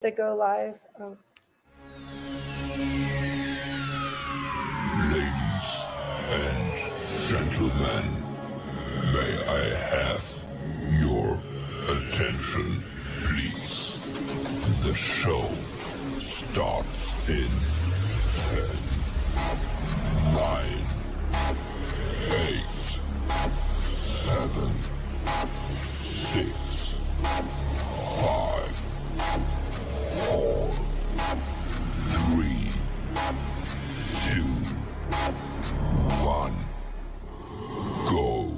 To go live. Ladies and gentlemen, may I have your attention, please? The show starts in 10, 9, 8, 7, 6, 5, 4, 3, 2, 1, go.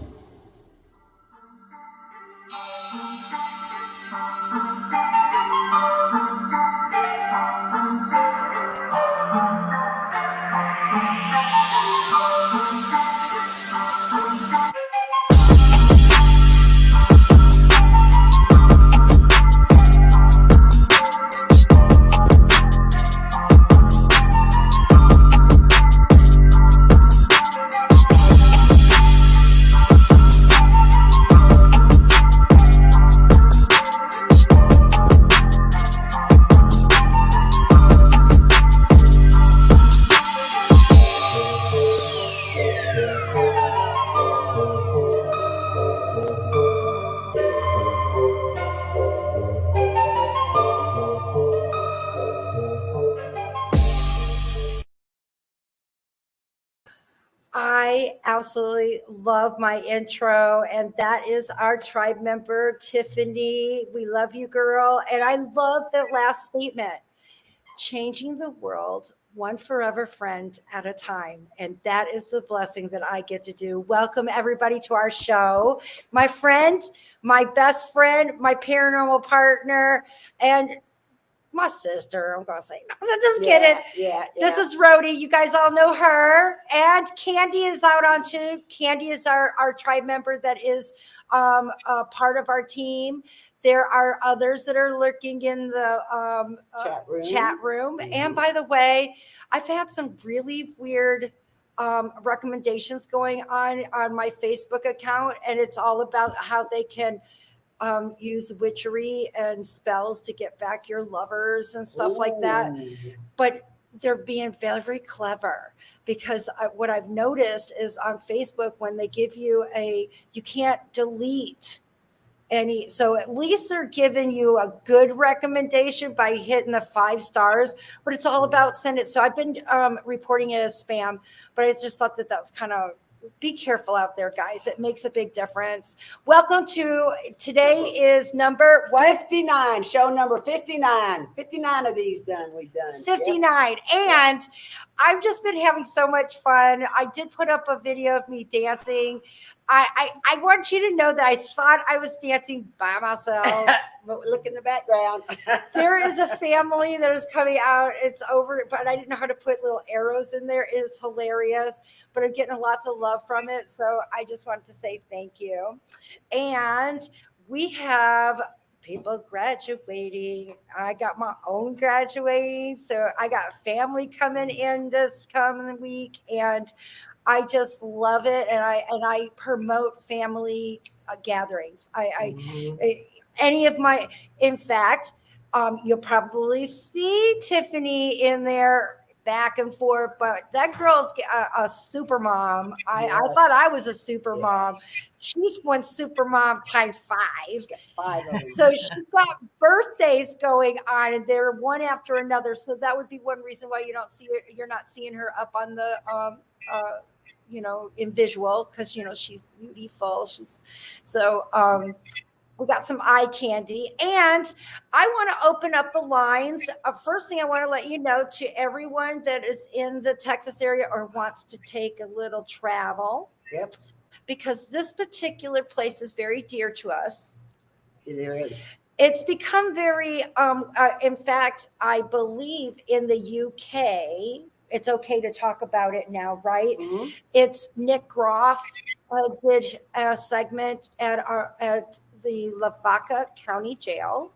I absolutely love my intro, and that is our tribe member, Tiffany. We love you, girl. And I love that last statement, changing the world one forever friend at a time. And that is the blessing that I get to do. Welcome, everybody, to our show. My friend, my best friend, my paranormal partner, and my sister. I'm gonna say, no, just kidding. Yeah. This is Rody. You guys all know her. And Kandi is out on too. Kandi is our tribe member that is a part of our team. There are others that are lurking in the chat room. Mm-hmm. And by the way, I've had some really weird recommendations going on my Facebook account, and it's all about how they can use witchery and spells to get back your lovers and stuff like that. But they're being very, very clever, because what I've noticed is on Facebook, when they give you you can't delete any. So at least they're giving you a good recommendation by hitting the 5 stars, but it's all about send it. So I've been reporting it as spam, but I just thought that was kind of, be careful out there, guys. It makes a big difference. Welcome to, today is number 59, show number 59. 59 of these we've done. 59. Yep. And I've just been having so much fun. I did put up a video of me dancing. I want you to know that I thought I was dancing by myself. But look in the background. There is a family that is coming out. It's over, but I didn't know how to put little arrows in there. It is hilarious, but I'm getting lots of love from it. So I just wanted to say thank you. And we have people graduating. I got my own graduating. So I got family coming in this coming week, and I just love it, and I promote family gatherings. Any of my, in fact, you'll probably see Tiffany in there back and forth, but that girl's a super mom. I thought I was a super mom. She's one super mom times 5. She's got 5 of them. So she's got birthdays going on, and they're one after another. So that would be one reason why you don't see her. You're not seeing her up on the in visual, because she's beautiful. We got some eye candy, and I want to open up the lines. First thing I want to let you know, to everyone that is in the Texas area or wants to take a little travel. Yep. Because this particular place is very dear to us. There is. It's become very, in fact, I believe in the UK, it's okay to talk about it now, right? Mm-hmm. It's Nick Groff did a segment at the Lavaca County Jail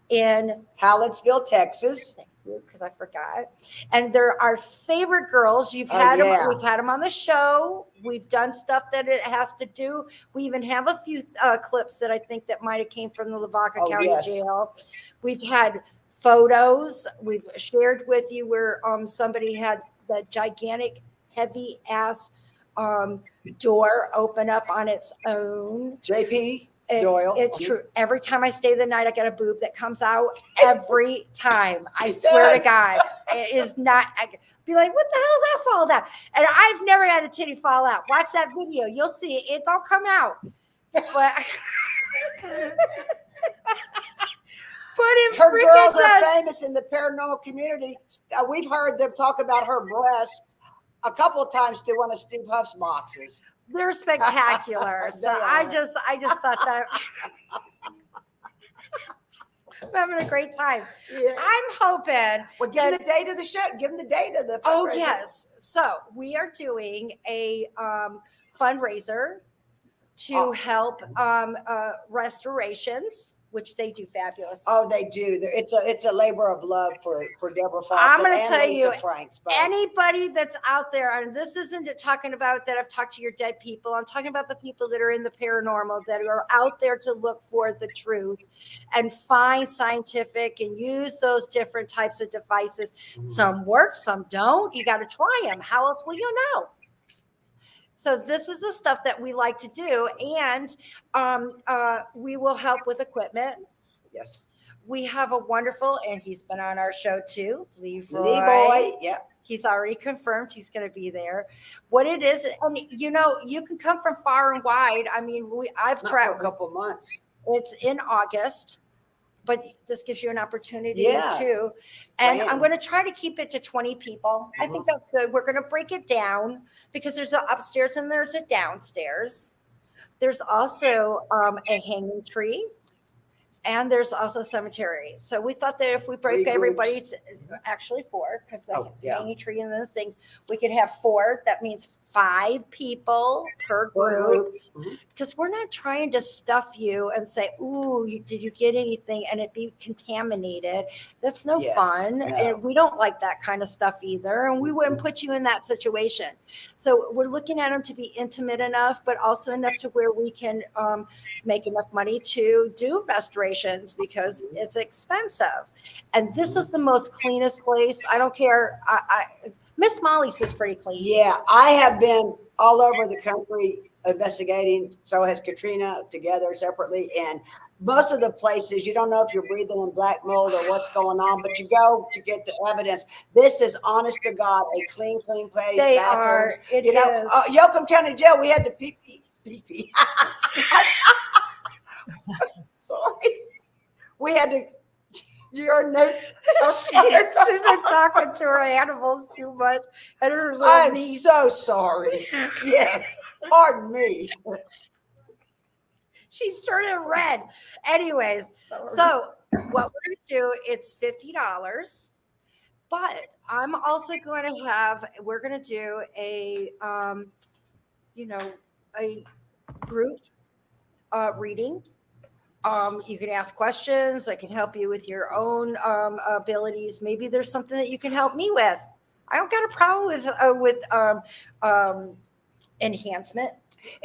in Hallettsville, Texas. Thank you, because I forgot. And they're our favorite girls. We've had them on the show. We've done stuff that it has to do. We even have a few clips that I think that might have came from the Lavaca County Jail. We've had photos. We've shared with you where somebody had the gigantic, heavy ass door open up on its own. JP It- Doyle. It's true. Every time I stay the night, I get a boob that comes out every time. I It swear does. to God, it is not. I be like, what the hell is that fall down? And I've never had a titty fall out. Watch that video, you'll see it. It don't come out. But it Her freaking girls are does. famous in the paranormal community. We've heard them talk about her breast a couple of times to one of Steve Huff's boxes. They're spectacular. They So are. I just thought that I'm having a great time. Yeah. I'm hoping. Well, give them the date of the show. Give them the date of the. Oh fundraiser. yes. So we are doing a fundraiser to help restorations, which they do fabulous. Oh, they do. It's a labor of love for Deborah Foster. I'm going to and tell Lisa you, Franks, but anybody that's out there, and this isn't talking about that I've talked to your dead people. I'm talking about the people that are in the paranormal that are out there to look for the truth and find scientific and use those different types of devices. Some work, some don't. You got to try them. How else will you know? So this is the stuff that we like to do, and we will help with equipment. yes, We have a wonderful, and he's been on our show too, Leroy. Yeah, He's already confirmed he's going to be there. What it is, and you can come from far and wide. I mean, I've not for a traveled. couple months. It's in August, but this gives you an opportunity Yeah. too. And Plan. I'm going to try to keep it to 20 people. I think that's good. We're going to break it down because there's an upstairs and there's a downstairs. There's also a hanging tree. And there's also a cemetery. So we thought that if we break 3 everybody's, actually 4, because the yeah. hanging tree and those things, we could have 4. That means 5 people per group. Because we're not trying to stuff you and say, ooh, did you get anything? And it be contaminated. That's no Yes, fun. no. And we don't like that kind of stuff either. And we wouldn't put you in that situation. So we're looking at them to be intimate enough, but also enough to where we can make enough money to do restoration because it's expensive. And this is the most cleanest place. I don't care. Miss Molly's was pretty clean. Yeah, I have been all over the country investigating. So has Katrina, together separately. And most of the places, you don't know if you're breathing in black mold or what's going on, but you go to get the evidence. This is, honest to God, a clean place. They bathrooms. are. It you know, is. Yoakum County Jail, we had to pee. Sorry. We had to urinate. She's been talking to her animals too much. And her little I'm niece. so sorry. Yes. Pardon me. She's turning red. Anyways, so what we're going to do, it's $50. But I'm also going to we're going to do a group reading. You can ask questions. I can help you with your own abilities. Maybe there's something that you can help me with. I don't got a problem with enhancement.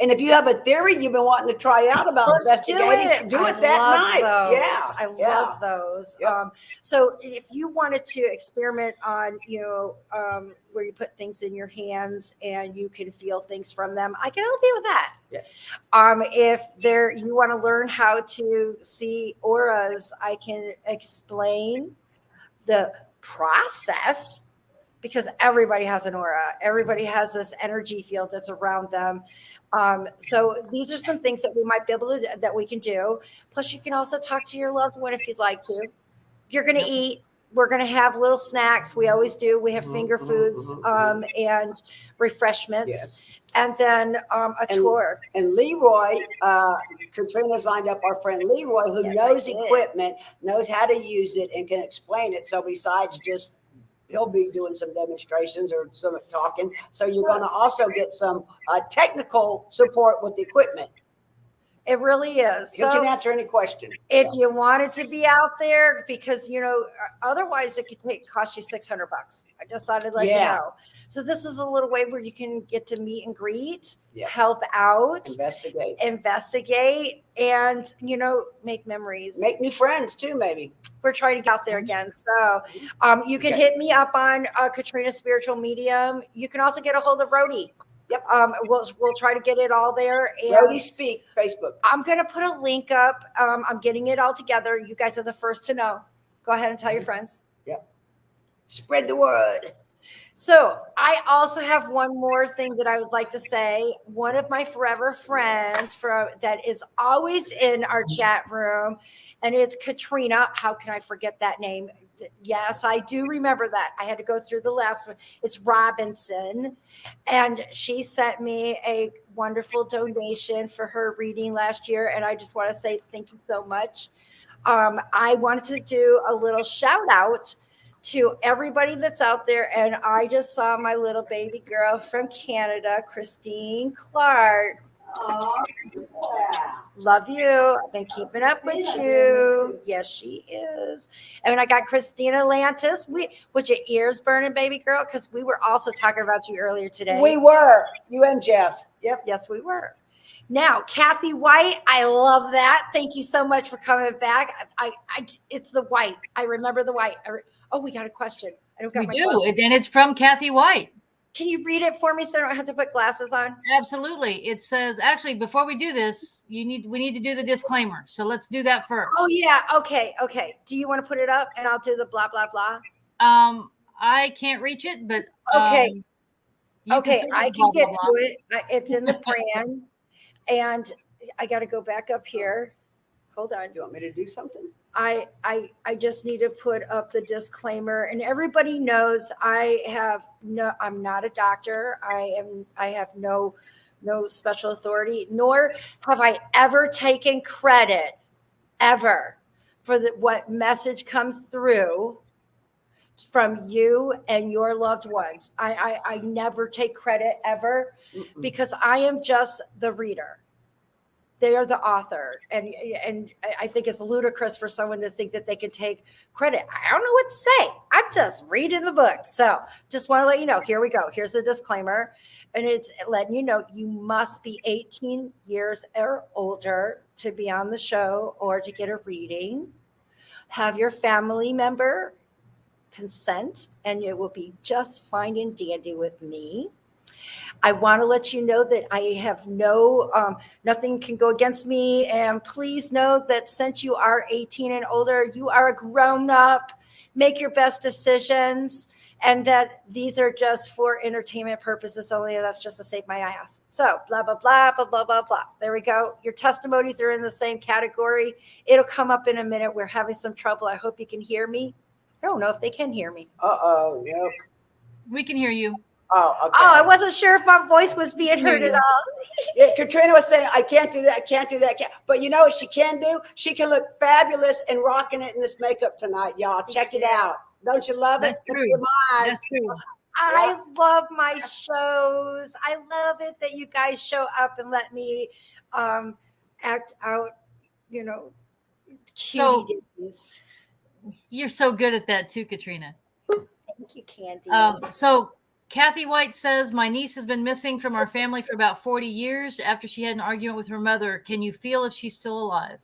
And if you have a theory you've been wanting to try out about investigating, do it that night. Those. Yeah, I love those. Yep. So if you wanted to experiment on, where you put things in your hands and you can feel things from them, I can help you with that. Yeah. If you want to learn how to see auras, I can explain the process. Because everybody has an aura. Everybody has this energy field that's around them. So these are some things that we might be able to, that we can do. Plus you can also talk to your loved one if you'd like to. You're going to eat. We're going to have little snacks. We always do. We have finger foods and refreshments. Yes. And then a tour. And Leroy, Katrina's lined up our friend Leroy, who Yes, knows I did. equipment, knows how to use it, and can explain it. So besides just, he'll be doing some demonstrations or some talking. So you're going to also get some technical support with the equipment. It really is. You can answer any question. If you wanted to be out there, because otherwise it could cost you $600. I just thought I'd let you know. So this is a little way where you can get to meet and greet, help out, investigate, and make memories, make new friends too. Maybe we're trying to get out there again. So you can hit me up on Katrina Spiritual Medium. You can also get a hold of Rody. Yep. We'll try to get it all there. And Rody Speak, Facebook. I'm going to put a link up. I'm getting it all together. You guys are the first to know. Go ahead and tell your friends. Yep. Spread the word. So I also have one more thing that I would like to say. One of my forever friends that is always in our chat room, and it's Katrina. How can I forget that name? Yes, I do remember that. I had to go through the last one. It's Robinson. And she sent me a wonderful donation for her reading last year. And I just want to say thank you so much. I wanted to do a little shout out to everybody that's out there. And I just saw my little baby girl from Canada, Christine Clark. Oh, yeah. Love you. I've been keeping up with you. Yes, she is. And I got Christina Lantis. With your ears burning, baby girl, because we were also talking about you earlier today. We were. You and Jeff. Yep. Yes, we were. Now, Kathy White, I love that. Thank you so much for coming back. It's the white. I remember the white. We got a question. We do, and it's from Kathy White. Can you read it for me so I don't have to put glasses on? Absolutely. It says, actually, before we do this, we need to do the disclaimer. So let's do that first. Oh, yeah. Okay. Do you want to put it up and I'll do the blah, blah, blah? I can't reach it, but okay. I can blah, get blah, to it. It's in the brand. And I got to go back up here. Hold on. Do you want me to do something? I just need to put up the disclaimer, and everybody knows I'm not a doctor. I have no special authority, nor have I ever taken credit ever for what message comes through from you and your loved ones. I never take credit ever. Mm-mm. Because I am just the reader. They are the author. And I think it's ludicrous for someone to think that they can take credit. I don't know what to say. I'm just reading the book. So just want to let you know, here we go. Here's a disclaimer. And it's letting you know you must be 18 years or older to be on the show or to get a reading. Have your family member consent, and it will be just fine and dandy with me. I want to let you know that I have nothing can go against me. And please know that since you are 18 and older, you are a grown up. Make your best decisions. And that these are just for entertainment purposes only. And that's just to save my ass. So blah, blah, blah, blah, blah, blah, blah. There we go. Your testimonies are in the same category. It'll come up in a minute. We're having some trouble. I hope you can hear me. I don't know if they can hear me. Uh-oh. Yep. We can hear you. Oh, okay. I wasn't sure if my voice was being heard at all. Yeah, Katrina was saying, I can't do that. But you know what she can do? She can look fabulous and rocking it in this makeup tonight, y'all. Check it out. Don't you love That's it? true. That's true. I love my shows. I love it that you guys show up and let me act out, cuties. You're so good at that too, Katrina. Thank you, Kandi. So Kathy White says, my niece has been missing from our family for about 40 years after she had an argument with her mother. Can you feel if she's still alive?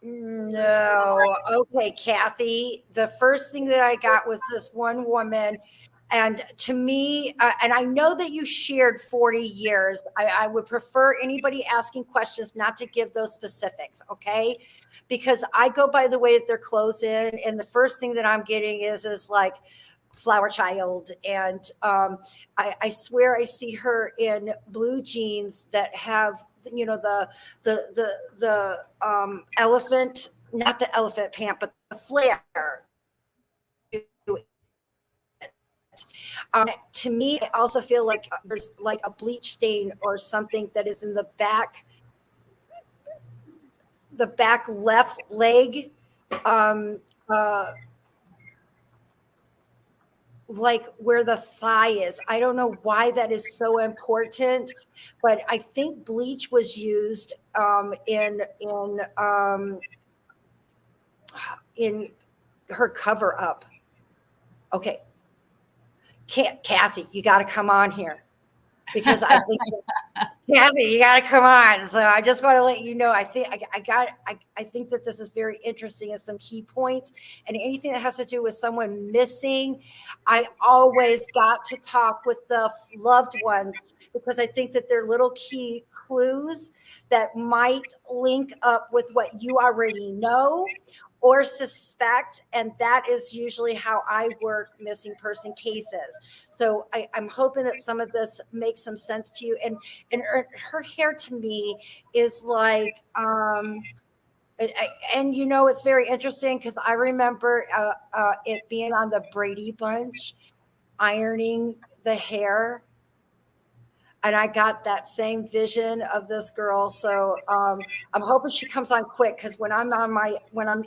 No. Okay, Kathy. The first thing that I got was this one woman. And to me, and I know that you shared 40 years. I would prefer anybody asking questions not to give those specifics, okay? Because I go by the way that they're closing. And the first thing that I'm getting is like, flower child, and I swear I see her in blue jeans that have the elephant, not the elephant pant, but the flare. To me, I also feel like there's like a bleach stain or something that is in the back left leg. like where the thigh is. I don't know why that is so important, but I think bleach was used in her cover up. Okay, Kathy, you got to come on here because I think Kathy, you got to come on. So I just want to let you know, I think that this is very interesting and some key points, and anything that has to do with someone missing, I always got to talk with the loved ones because I think that they're little key clues that might link up with what you already know or suspect, and that is usually how I work missing person cases. So I'm hoping that some of this makes some sense to you. And her hair to me is like, and you know, it's very interesting because I remember it being on the Brady Bunch, ironing the hair. And I got that same vision of this girl. So I'm hoping she comes on quick because when I'm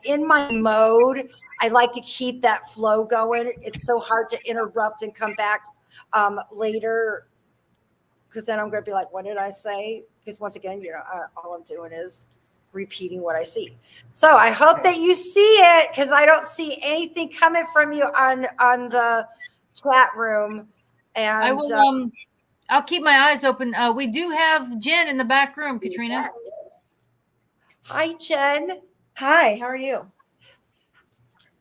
in my mode, I like to keep that flow going. It's so hard to interrupt and come back later because then I'm going to be like, what did I say? Because once again, you know, all I'm doing is repeating what I see. So I hope that you see it because I don't see anything coming from you on the chat room. And I will. I'll keep my eyes open. We do have Jen in the back room, Katrina. Hi, Jen. Hi, how are you?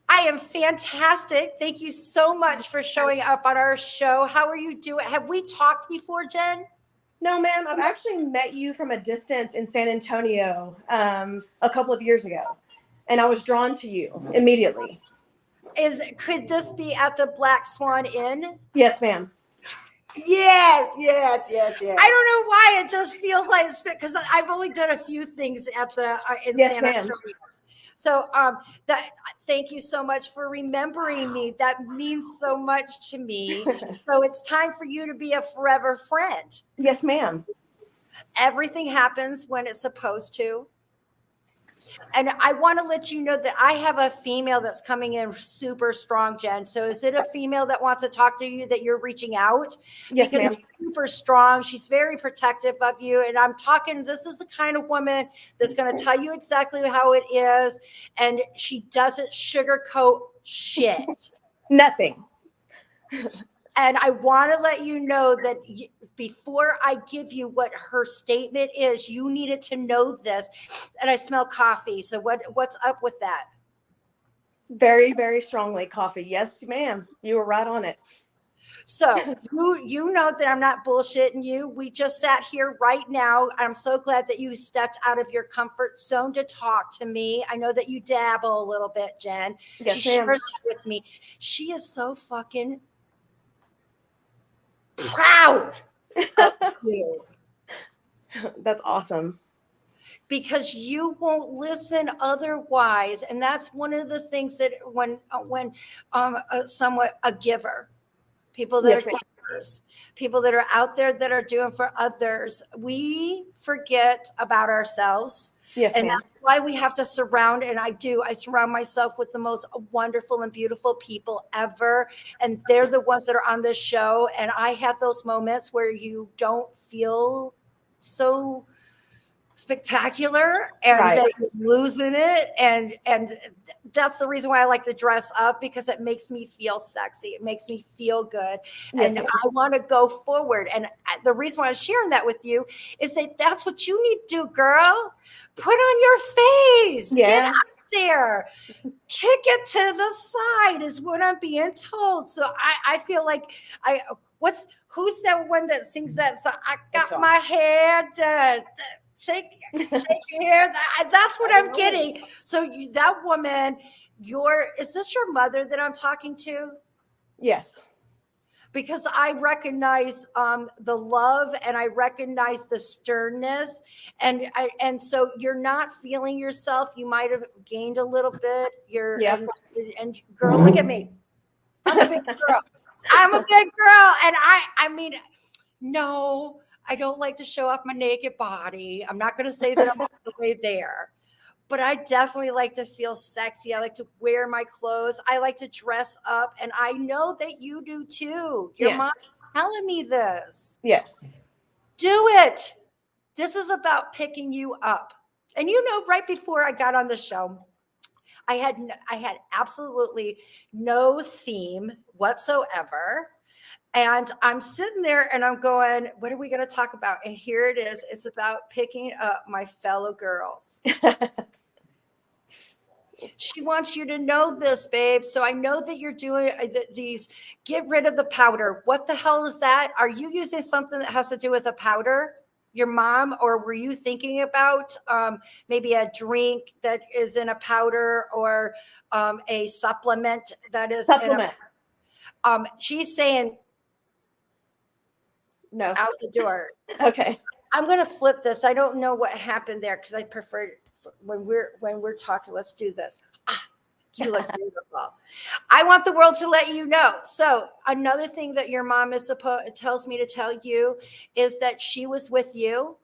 I am fantastic. Thank you so much for showing up on our show. How are you doing? Have we talked before, Jen? No, ma'am. I've actually met you from a distance in San Antonio a couple of years ago, and I was drawn to you immediately. Could this be at the Black Swan Inn? Yes, ma'am. Yes. I don't know why it just feels like it's because I've only done a few things at the in Yes, San ma'am. Antonio. So thank you so much for remembering me. That means so much to me. So it's time for you to be a forever friend. Yes, ma'am. Everything happens when it's supposed to. And I want to let you know that I have a female that's coming in super strong, Jen. So is it a female that wants to talk to you that you're reaching out? Yes, because ma'am. it's super strong. She's very protective of you. And I'm talking, this is the kind of woman that's going to tell you exactly how it is. And she doesn't sugarcoat shit. Nothing. And I want to let you know that before I give you what her statement is, you needed to know this. And I smell coffee. So what's up with that? Very, very strongly coffee. Yes, ma'am. You were right on it. So you know that I'm not bullshitting you. We just sat here right now. I'm so glad that you stepped out of your comfort zone to talk to me. I know that you dabble a little bit, Jen. Yes, she ma'am. shares it with me. She is so fucking proud of you. That's awesome. Because you won't listen otherwise. And that's one of the things that when somewhat a giver, people that Yes, are ma'am. givers, people that are out there that are doing for others, we forget about ourselves. Yes, And ma'am. that's why we have to surround, and I surround myself with the most wonderful and beautiful people ever. And they're the ones that are on this show. And I have those moments where you don't feel so spectacular and Right. that you're losing it. And that's the reason why I like to dress up, because it makes me feel sexy. It makes me feel good. Yes, And ma'am. I want to go forward. And the reason why I'm sharing that with you is that that's what you need to do, girl. Put on your face. Yeah. Get out there. Kick it to the side is what I'm being told. So I feel like who's that one that sings that song? I got my hair done. Shake your hair. That's what I'm getting. So that woman, is this your mother that I'm talking to? Yes. Because I recognize the love and I recognize the sternness, and so you're not feeling yourself. You might have gained a little bit. And girl, look at me. I'm a big girl. I'm a big girl, and I mean, no. I don't like to show off my naked body. I'm not going to say that I'm all the way there, but I definitely like to feel sexy. I like to wear my clothes. I like to dress up. And I know that you do too. Your mom's Yes. telling me this. Yes. Do it. This is about picking you up. And you know, right before I got on the show, I had absolutely no theme whatsoever. And I'm sitting there and I'm going, what are we going to talk about? And here it is. It's about picking up my fellow girls. She wants you to know this, babe. So I know that you're doing these, get rid of the powder. What the hell is that? Are you using something that has to do with a powder? Your mom, or were you thinking about maybe a drink that is in a powder, or a supplement that is Supplement. She's saying No. out the door. Okay. I'm going to flip this. I don't know what happened there because I prefer when we're talking. Let's do this. You look beautiful. I want the world to let you know. So another thing that your mom tells me to tell you is that she was with you.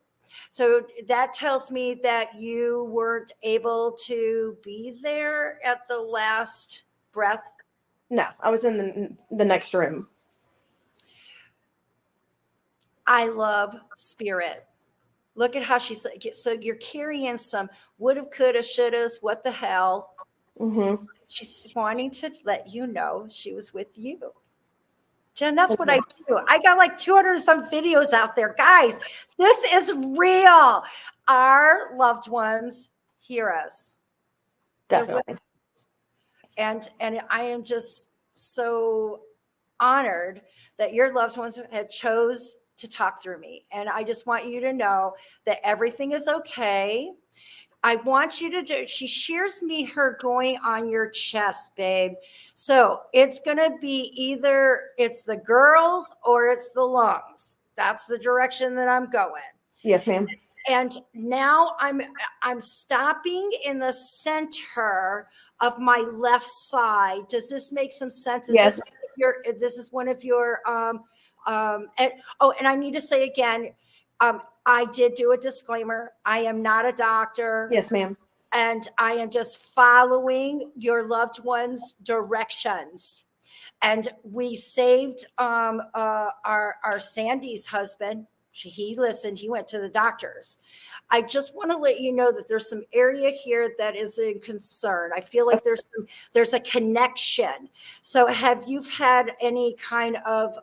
So that tells me that you weren't able to be there at the last breath. No, I was in the next room. I love spirit. Look at how she's, so you're carrying some woulda, coulda, shouldas, what the hell. Mm-hmm. She's wanting to let you know she was with you. Jen, that's what I do. I got like 200 and some videos out there. Guys, this is real. Our loved ones hear us. Definitely. And I am just so honored that your loved ones had chose to talk through me. And I just want you to know that everything is okay. I want you to do, she shares me her going on your chest, babe. So it's going to be either it's the girls or it's the lungs. That's the direction that I'm going. Yes, ma'am. And now I'm stopping in the center of my left side. Does this make some sense? Yes. This is one of your and I need to say again, I did do a disclaimer. I am not a doctor. Yes, ma'am. And I am just following your loved one's directions. And we saved our Sandy's husband. He listened. He went to the doctors. I just want to let you know that there's some area here that is in concern. I feel like there's a connection. So have you had any kind of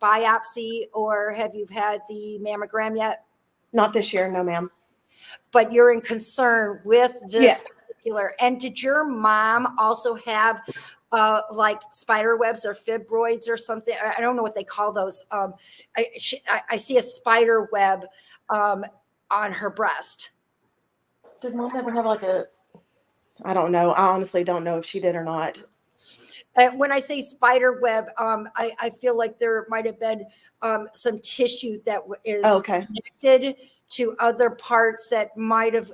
biopsy, or have you had the mammogram yet? Not this year, no, ma'am. But you're in concern with this Yes. particular. And did your mom also have like spider webs or fibroids or something? I don't know what they call those. I see a spider web on her breast. Did mom ever have like a, I don't know. I honestly don't know if she did or not. When I say spider web, I feel like there might have been some tissue that is connected to other parts that might have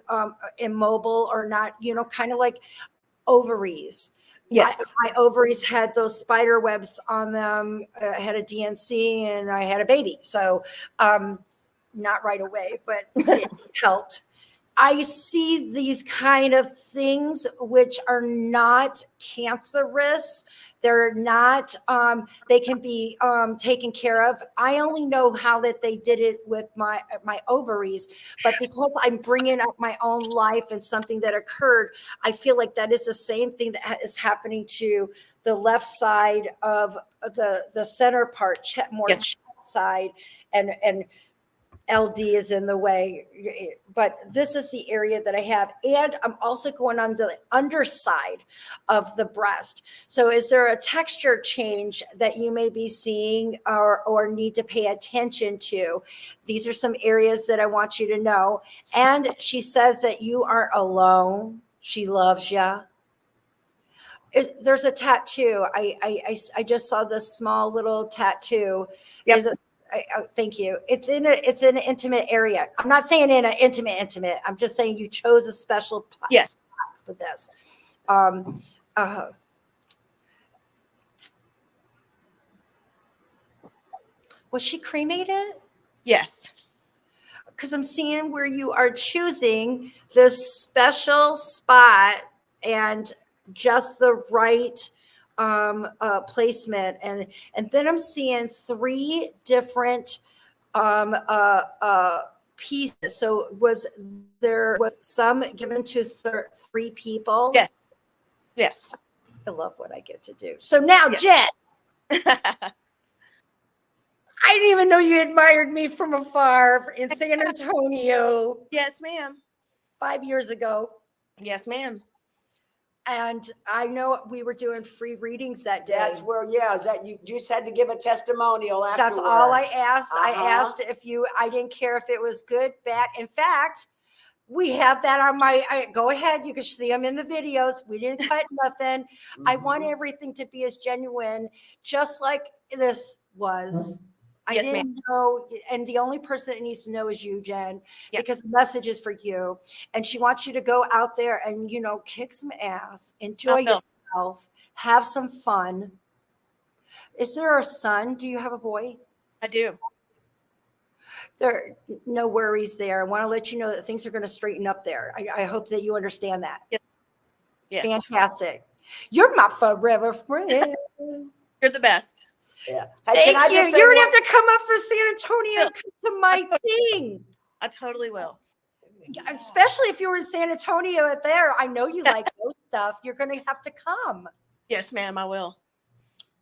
immobile or not, kind of like ovaries. Yes. My ovaries had those spider webs on them. I had a DNC and I had a baby. So not right away, but it helped. I see these kind of things which are not cancerous. They're not, they can be taken care of. I only know how that they did it with my ovaries, but because I'm bringing up my own life and something that occurred, I feel like that is the same thing that is happening to the left side of the center part, more Yes. chest side, and LD is in the way, but this is the area that I have. And I'm also going on the underside of the breast. So is there a texture change that you may be seeing or need to pay attention to? These are some areas that I want you to know. And she says that you aren't alone. She loves you. There's a tattoo. I just saw this small little tattoo. Yep. Is it? Thank you. It's in an intimate area. I'm not saying in an intimate. I'm just saying you chose a special Yes. spot for this. Was she cremated? Yes. because I'm seeing where you are choosing this special spot and just the right placement, and then I'm seeing 3 different pieces. So was some given to 3 people? Yes. Yes. I love what I get to do. So now, Jen, I didn't even know you admired me from afar in San Antonio Yes, ma'am. 5 years ago. Yes, ma'am. And I know we were doing free readings that day. That's where, is that you just had to give a testimonial afterwards. That's all I asked. I Uh-huh. asked I didn't care if it was good, bad. In fact, we have that on go ahead. You can see them in the videos. We didn't cut nothing. I want everything to be as genuine, just like this was. I Yes, didn't know, and the only person that needs to know is you, Jen, Yep. because the message is for you. And she wants you to go out there and, kick some ass, enjoy yourself, have some fun. Is there a son? Do you have a boy? I do. There, no worries there. I want to let you know that things are going to straighten up there. I hope that you understand that. Yes. Fantastic. You're my forever friend. You're the best. Yeah. Hey, Thank you. You're going to have to come up for San Antonio and come to my thing. I totally will. Especially if you were in San Antonio there. I know you like those stuff. You're going to have to come. Yes, ma'am, I will.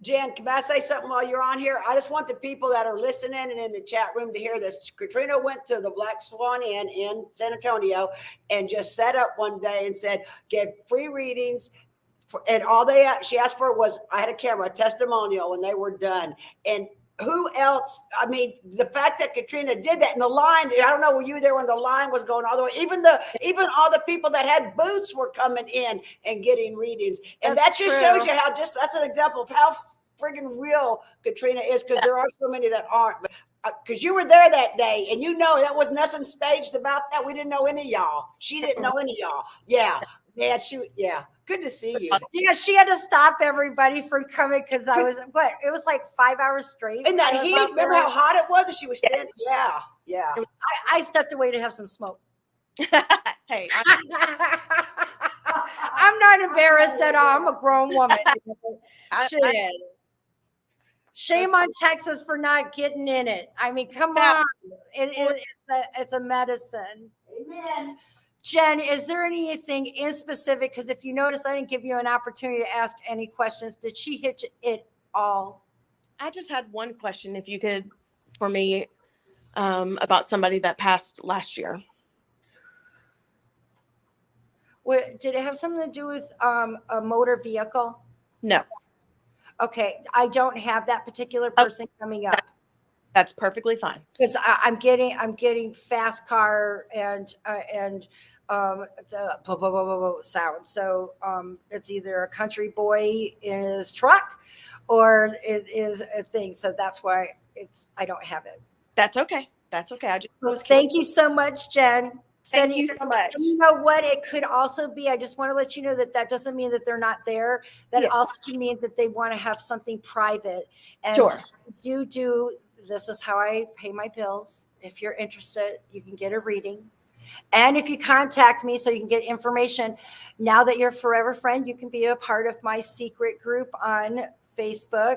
Jen, can I say something while you're on here? I just want the people that are listening and in the chat room to hear this. Katrina went to the Black Swan Inn in San Antonio and just set up one day and said, get free readings. And all she asked for was, I had a camera, a testimonial when they were done. And who else? I mean, the fact that Katrina did that in the line, I don't know, were you there when the line was going all the way? Even all the people that had booths were coming in and getting readings. And that just shows you how that's an example of how friggin' real Katrina is, because there are so many that aren't. But because you were there that day, and that was nothing staged about that. We didn't know any of y'all. She didn't know any of y'all. Yeah. Man, good to see you. Yeah, she had to stop everybody from coming because it was like 5 hours straight. In that heat, remember how hot it was? And she was standing. Yeah. I stepped away to have some smoke. Hey, I'm not embarrassed at all. I'm a grown woman. Shame on Texas for not getting in it. I mean, come on. It's a medicine. Amen. Jen, is there anything in specific? Because if you notice, I didn't give you an opportunity to ask any questions. Did she hit it all? I just had one question, if you could, for me, about somebody that passed last year. Did it have something to do with a motor vehicle? No. Okay, I don't have that particular person coming up. That's perfectly fine. Because I'm getting fast car and the sound. So it's either a country boy in his truck or it is a thing. So that's why I don't have it. That's okay. I just Thank you so much, Jen. Thank you so much. You know what? It could also be, I just want to let you know that doesn't mean that they're not there. That also can mean that they want to have something private. And sure. This is how I pay my bills. If you're interested, you can get a reading. And if you contact me so you can get information, now that you're a forever friend, you can be a part of my secret group on Facebook.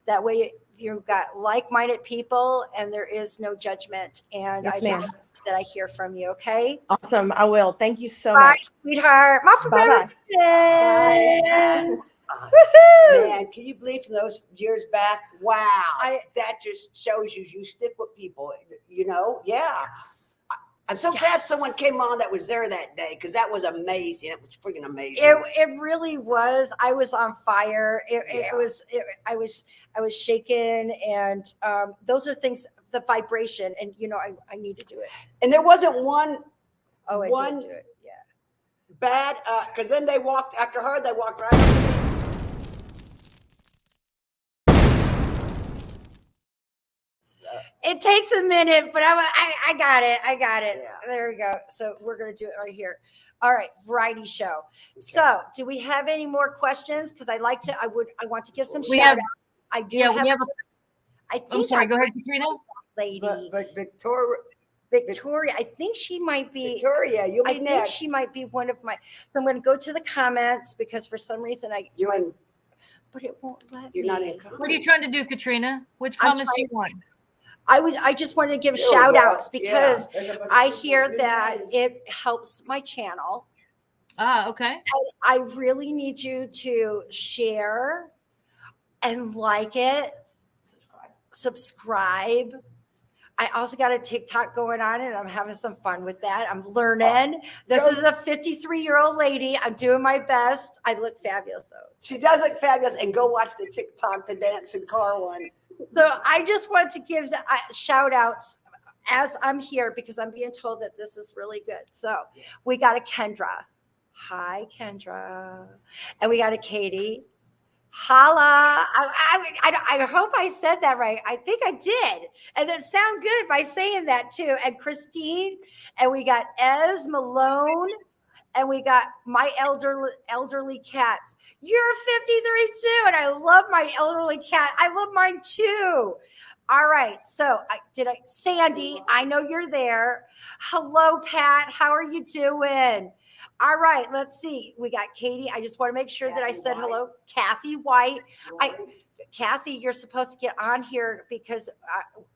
That way you've got like-minded people and there is no judgment. And yes, ma'am. That I hear from you, okay? Awesome. I will. Thank you so Bye, much. Sweetheart. My forever friend. Man, can you believe from those years back? Wow. That just shows you stick with people, Yeah. Yes. I'm so glad someone came on that was there that day, because that was amazing. It was freaking amazing. It really was. I was on fire. I was shaking, and those are things. The vibration, and I need to do it. And there wasn't one. Oh, I did do it. Yeah. Bad, because then they walked after her. They walked right up to me. It takes a minute, but I got it. Yeah. There we go. So we're gonna do it right here. All right, variety show. Okay. So, do we have any more questions? Because I want to give some shout out. I do. Yeah, we have. I think I'm sorry. Go ahead, Katrina. Lady, but Victoria. Victoria, I think she might be. Victoria, you'll be I think next. she might be one of my. So I'm going to go to the comments because for some reason but it won't let You're me. not in What are you comments. trying to do, Katrina? Which I'm comments do you want? I just wanted to give There we shout go. outs because Yeah, there's a bunch I of people hear doing that those. it helps my channel. Okay. I really need you to share and like it, subscribe. I also got a TikTok going on and I'm having some fun with that. I'm learning. This is a 53-year-old lady. I'm doing my best. I look fabulous though. She does look fabulous. And go watch the TikTok, the dancing car one. So I just want to give the shout outs as I'm here because I'm being told that this is really good. So we got a Kendra. Hi, Kendra. And we got a Katie. Holla. I hope I said that right. I think I did. And it sound good by saying that too. And Christine. And we got Ez Malone. And we got my elderly cats. You're 53 too. And I love my elderly cat. I love mine too. All right. So Sandy, I know you're there. Hello, Pat. How are you doing? All right. Let's see. We got Katie. I just want to make sure that I said hello. Kathy White. Kathy, you're supposed to get on here because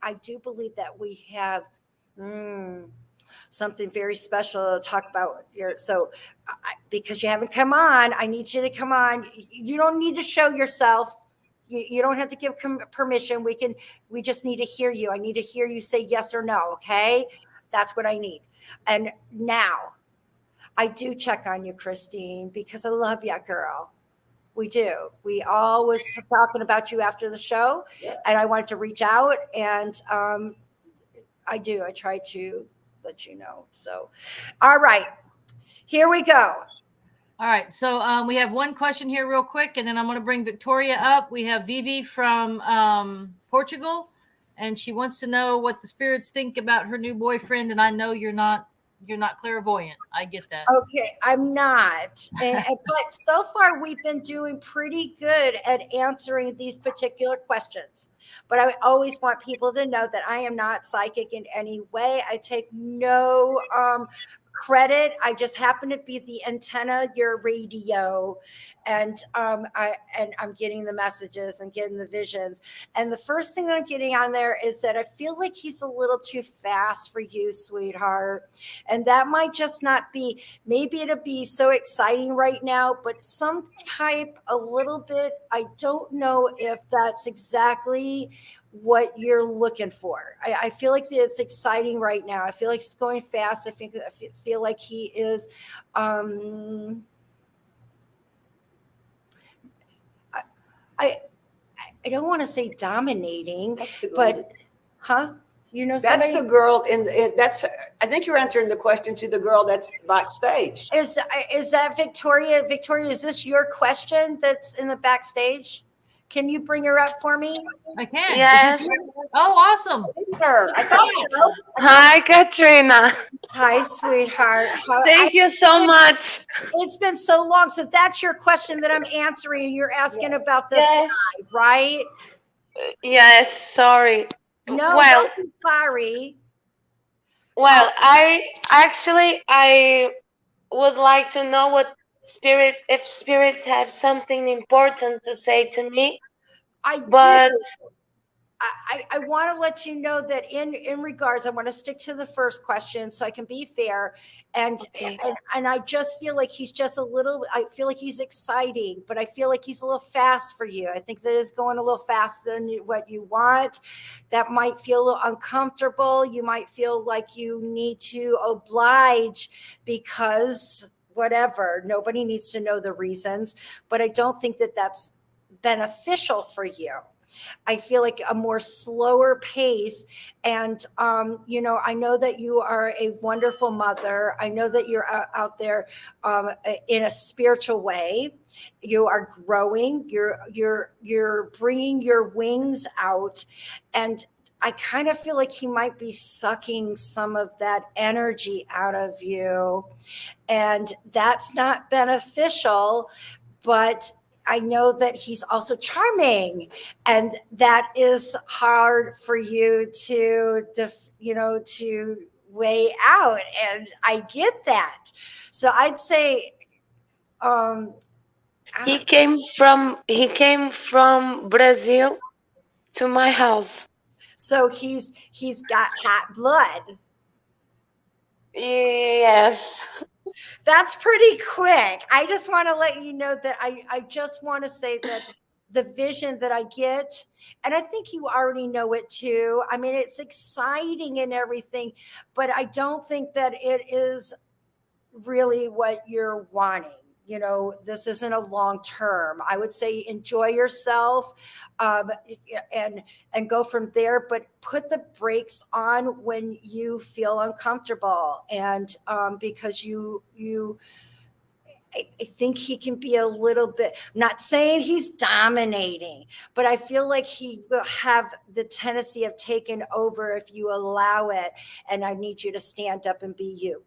I do believe that we have something very special to talk about here. So because you haven't come on, I need you to come on. You don't need to show yourself. You don't have to give permission. We just need to hear you. I need to hear you say yes or no. Okay. That's what I need. And now I do check on you, Christine, because I love you, girl. We do. We always talking about you after the show, and I wanted to reach out, and I do. I try to let you know. So, all right, here we go. All right. So we have one question here real quick, and then I'm going to bring Victoria up. We have Vivi from Portugal, and she wants to know what the spirits think about her new boyfriend. And I know you're not clairvoyant. I get that. Okay, I'm not. But so far, we've been doing pretty good at answering these particular questions. But I always want people to know that I am not psychic in any way. I take no credit. I just happen to be the antenna, your radio, and I'm getting the messages and getting the visions. And the first thing I'm getting on there is that I feel like he's a little too fast for you, sweetheart. And that might just not be, maybe it'll be so exciting right now, but some type a little bit, I don't know if that's exactly what you're looking for. I feel like it's exciting right now. I feel like it's going fast. I feel like he is I don't want to say dominating, but you know, that's somebody, the girl that's, I think you're answering the question to the girl that's backstage. is that Victoria? Victoria, is this your question that's in the backstage? Can you bring her up for me? I can. Yes. Oh, awesome. I thought so. Hi, Katrina. Hi, sweetheart. Thank you so much. It's been so long. So that's your question that I'm answering. You're asking about the Yes. sky, right? Yes, sorry. No, Well, don't be sorry. well, I would like to know if spirits have something important to say to me. But do. I want to let you know that in regards, I want to stick to the first question so I can be fair. And I just feel like he's just I feel like he's exciting, but I feel like he's a little fast for you. I think that is going a little faster than what you want. That might feel a little uncomfortable. You might feel like you need to oblige because whatever, nobody needs to know the reasons, but I don't think that that's beneficial for you. I feel like a more slower pace. And, I know that you are a wonderful mother. I know that you're out there in a spiritual way. You are growing. You're bringing your wings out. And I kind of feel like he might be sucking some of that energy out of you. And that's not beneficial, but I know that he's also charming, and that is hard for you to way out, and I get that. So I'd say, He came from Brazil to my house. so he's got hot blood. Yes. That's pretty quick. I just want to let you know that I just want to say that the vision that I get, and I think you already know it too. I mean, it's exciting and everything, but I don't think that it is really what you're wanting. You know, this isn't a long term. I would say enjoy yourself, and go from there. But put the brakes on when you feel uncomfortable, and because I think he can be a little bit. I'm not saying he's dominating, but I feel like he will have the tendency of taking over if you allow it. And I need you to stand up and be you.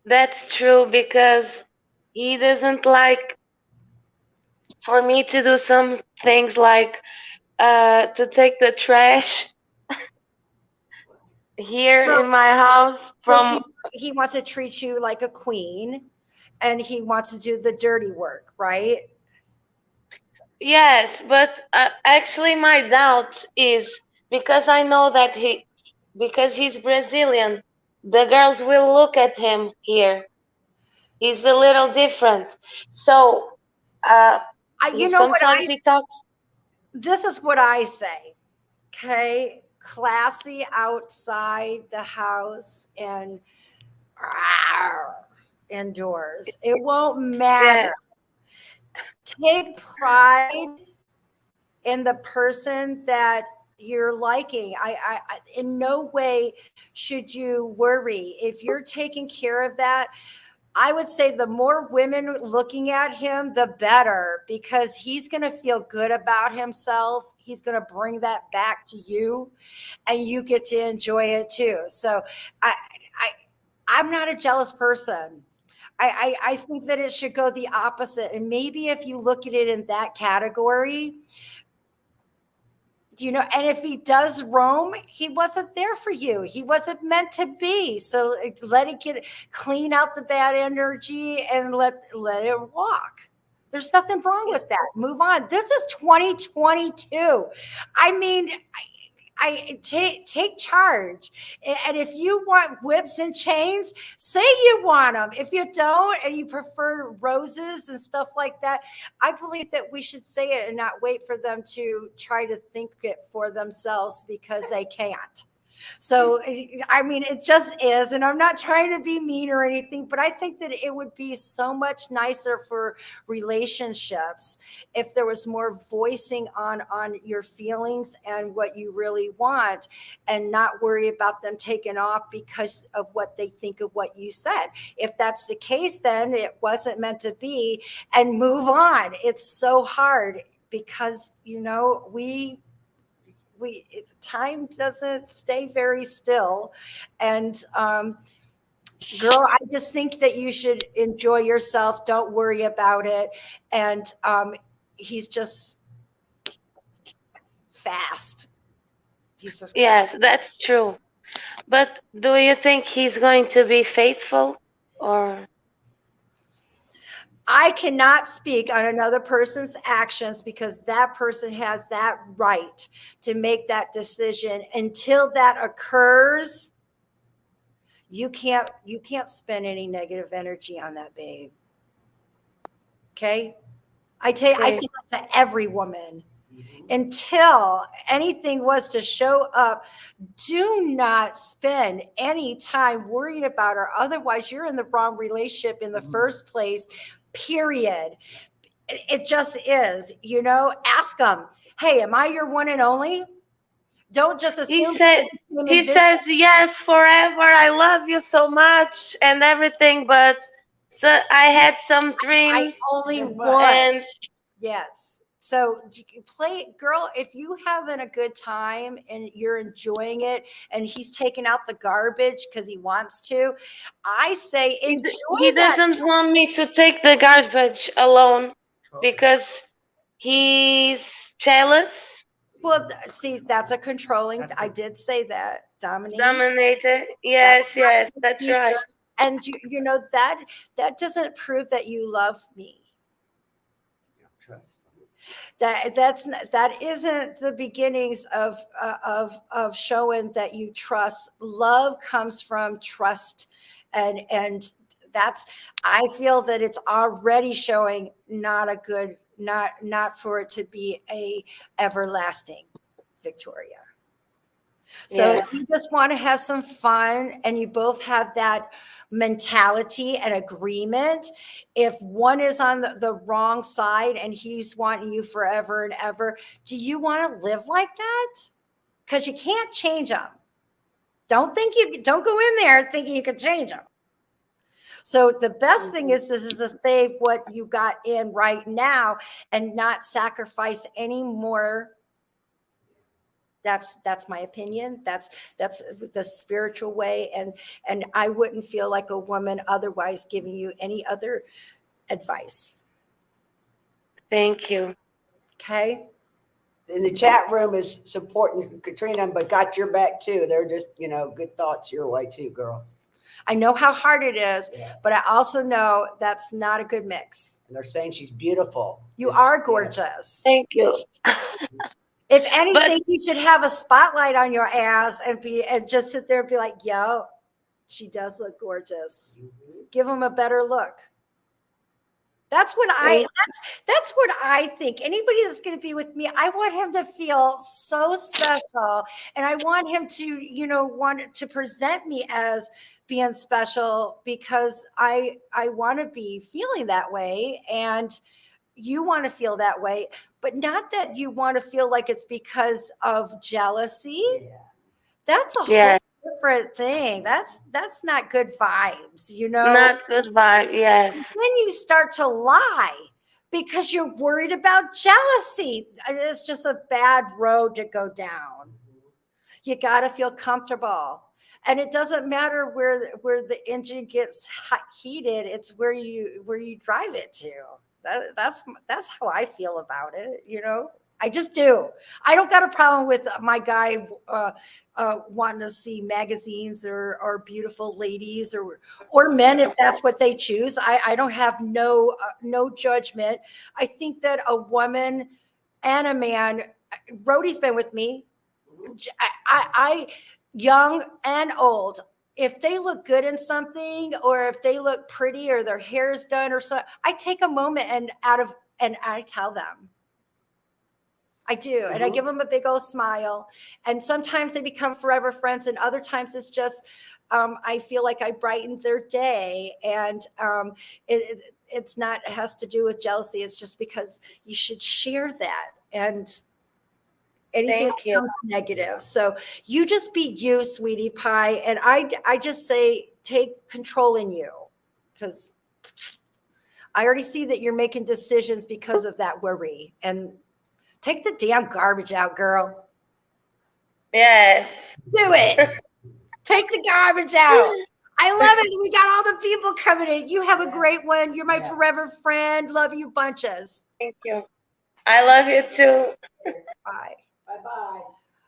That's true, because he doesn't like for me to do some things like to take the trash here Well, in my house Well, from. he wants to treat you like a queen, and he wants to do the dirty work, right? Yes, but actually my doubt is because I know that because he's Brazilian, the girls will look at him here. He's a little different. So You know what sometimes he talks. this is what I say. Okay. Classy outside the house and indoors. It won't Yeah, matter. Take pride in the person that you're liking. I in no way should you worry. If you're taking care of that, I would say the more women looking at him, the better, because he's going to feel good about himself. He's going to bring that back to you, and you get to enjoy it too. So I, I'm not a jealous person. I think that it should go the opposite. And maybe if you look at it in that category, you know, and if he does roam, he wasn't there for you. He wasn't meant to be. So let it clean out the bad energy and let it walk. There's nothing wrong with that. Move on. This is 2022. I mean, I take charge. And if you want whips and chains, say you want them. If you don't, and you prefer roses and stuff like that, I believe that we should say it and not wait for them to try to think it for themselves, because they can't. So, I mean, it just is. And I'm not trying to be mean or anything, but I think that it would be so much nicer for relationships if there was more voicing on your feelings and what you really want, and not worry about them taking off because of what they think of what you said. If that's the case, then it wasn't meant to be, and move on. It's so hard because, you know, time doesn't stay very still. And girl, I just think that you should enjoy yourself. Don't worry about it. And he's just fast. yes, that's true. But do you think he's going to be faithful, or? I cannot speak on another person's actions, because that person has that right to make that decision. Until that occurs, you can't spend any negative energy on that, babe. Okay? I say that to every woman. Until anything was to show up, do not spend any time worried about her. Otherwise, you're in the wrong relationship in the first place, period. It just is, you know. Ask them, hey, am I your one and only? Don't just assume. He says yes forever. I love you so much and everything, but so I had some dreams. I only want. And Yes. So you can play, girl, if you having a good time and you're enjoying it, and he's taking out the garbage because he wants to, I say enjoy. He doesn't want me to take the garbage alone because he's jealous. Well, see, that's a controlling. I did say that. Dominator. Yes, yes, that's right. And you know that doesn't prove that you love me. That isn't the beginnings of showing that you trust. Love comes from trust, and that's, I feel that it's already showing not a good, not for it to be a everlasting, Victoria. So if you Yes. just want to have some fun and you both have that mentality and agreement, if one is on the wrong side and he's wanting you forever and ever, do you want to live like that? Because you can't change them. Don't go in there thinking you can change them. So the best thing is to save what you got in right now and not sacrifice any more. That's my opinion. That's the spiritual way, and I wouldn't feel like a woman otherwise giving you any other advice. Thank you. Okay. In the chat room is supporting Katrina, but got your back too. They're just, good thoughts your way too, girl. I know how hard it is, Yes. but I also know that's not a good mix. And they're saying she's beautiful. You are gorgeous. Thank you. If anything, you should have a spotlight on your ass and just sit there and be like, yo, she does look gorgeous. Give them a better look. That's what that's what I think. Anybody that's going to be with me, I want him to feel so special, and I want him to, want to present me as being special, because I want to be feeling that way, and you want to feel that way, but not that you want to feel like it's because of jealousy. Yeah. That's a Yeah. whole different thing. That's not good vibes, Not good vibe. Yes. Then you start to lie because you're worried about jealousy. It's just a bad road to go down. You got to feel comfortable. And it doesn't matter where the engine gets heated. It's where you drive it to. That's how I feel about it. I just do. I don't got a problem with my guy wanting to see magazines or beautiful ladies or men, if that's what they choose. I don't have no judgment. I think that a woman and a man, Rody's been with me, I young and old, if they look good in something, or if they look pretty, or their hair is done or something, I take a moment and I tell them. I do. And I give them a big old smile. And sometimes they become forever friends. And other times it's just, I feel like I brightened their day. And it's not, it has to do with jealousy. It's just because you should share that. And anything that becomes negative. So you just be you, sweetie pie. And I just say, take control in you, because I already see that you're making decisions because of that worry. And take the damn garbage out, girl. Yes. Do it. Take the garbage out. I love it. We got all the people coming in. You have a great one. You're my forever friend. Love you bunches. Thank you. I love you too. Bye. Bye-bye.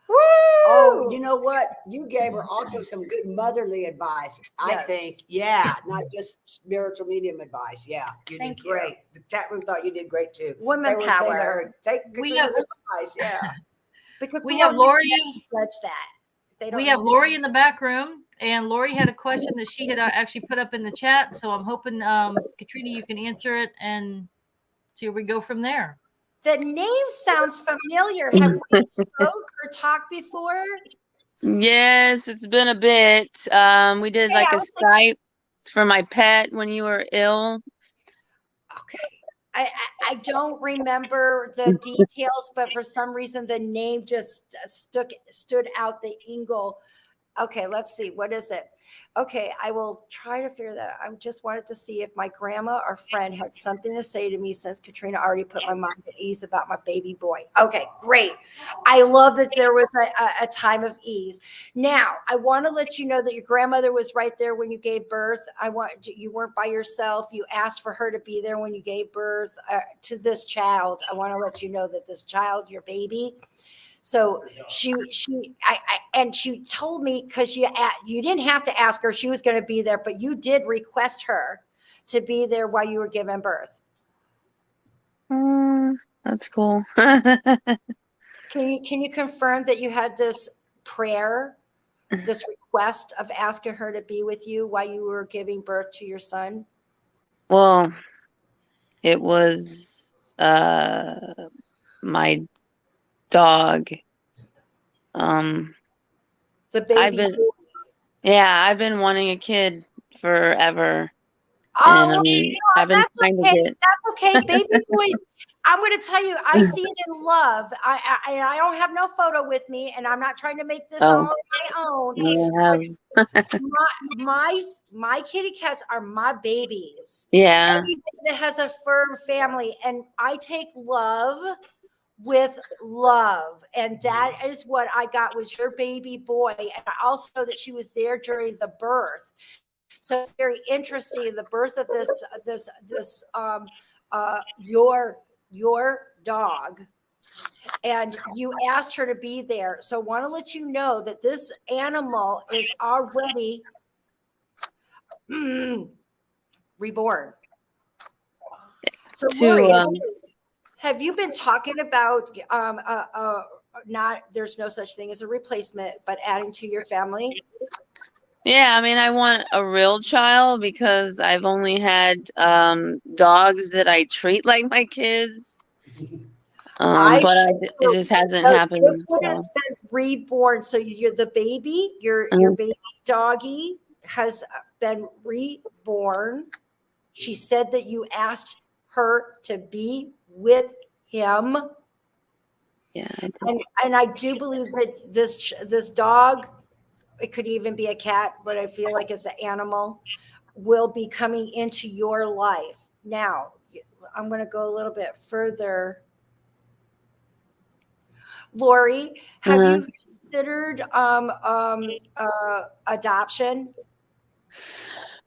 Woo! Oh, you know what? You gave her also some good motherly advice, I think. Yeah, not just spiritual medium advice. Yeah, you did great. The chat room thought you did great too. Women power. Take Katrina's advice. Yeah. Because we have Lori. Judge that. We have Lori in the back room, and Lori had a question that she had actually put up in the chat. So I'm hoping, Katrina, you can answer it and see where we go from there. The name sounds familiar. Have we spoke or talked before? Yes, it's been a bit. We did like a Skype for my pet when you were ill. Okay. I don't remember the details, but for some reason the name just stood out, the Ingle. Okay, let's see. What is it? Okay, I will try to figure that out. I just wanted to see if my grandma or friend had something to say to me, since Katrina already put my mind at ease about my baby boy. Okay, great. I love that there was a time of ease. Now, I want to let you know that your grandmother was right there when you gave birth. You weren't by yourself. You asked for her to be there when you gave birth to this child. I want to let you know that this child, your baby, So and she told me, because you didn't have to ask her, she was going to be there, but you did request her to be there while you were giving birth. That's cool. Can you confirm that you had this prayer, this request of asking her to be with you while you were giving birth to your son? Well, it was my dog. The baby. I've been wanting a kid forever. Oh, And I've been that's trying to okay. get. That's okay. Baby boys, I'm going to tell you, I see it in love. I don't have no photo with me, and I'm not trying to make this all my own. My kitty cats are my babies. Yeah. Anybody that has a fur family, and I take love with love, and that is what I got was your baby boy, and I also know that she was there during the birth. So it's very interesting, the birth of your dog, and you asked her to be there. So I want to let you know that this animal is already reborn. So Lori, have you been talking about not, there's no such thing as a replacement, but adding to your family? Yeah, I mean, I want a real child because I've only had dogs that I treat like my kids. But it just hasn't happened. This one has been reborn. So you're the baby, your baby doggy has been reborn. She said that you asked her to be with him. Yeah. And I do believe that this dog, it could even be a cat, but I feel like it's an animal, will be coming into your life. Now, I'm going to go a little bit further. Lori, have you considered adoption?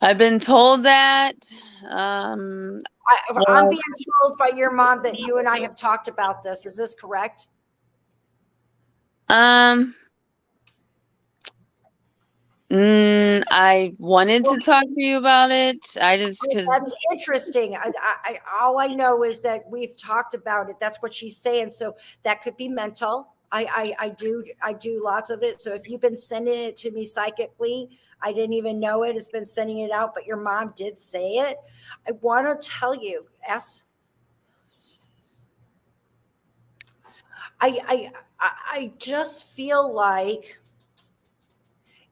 I've been told that. I'm being told by your mom that you and I have talked about this. Is this correct? I wanted to talk to you about it. That's interesting. All I know is that we've talked about it. That's what she's saying. So that could be mental. I do lots of it. So if you've been sending it to me psychically, I didn't even know it. It's been sending it out, but your mom did say it. I want to tell you, I just feel like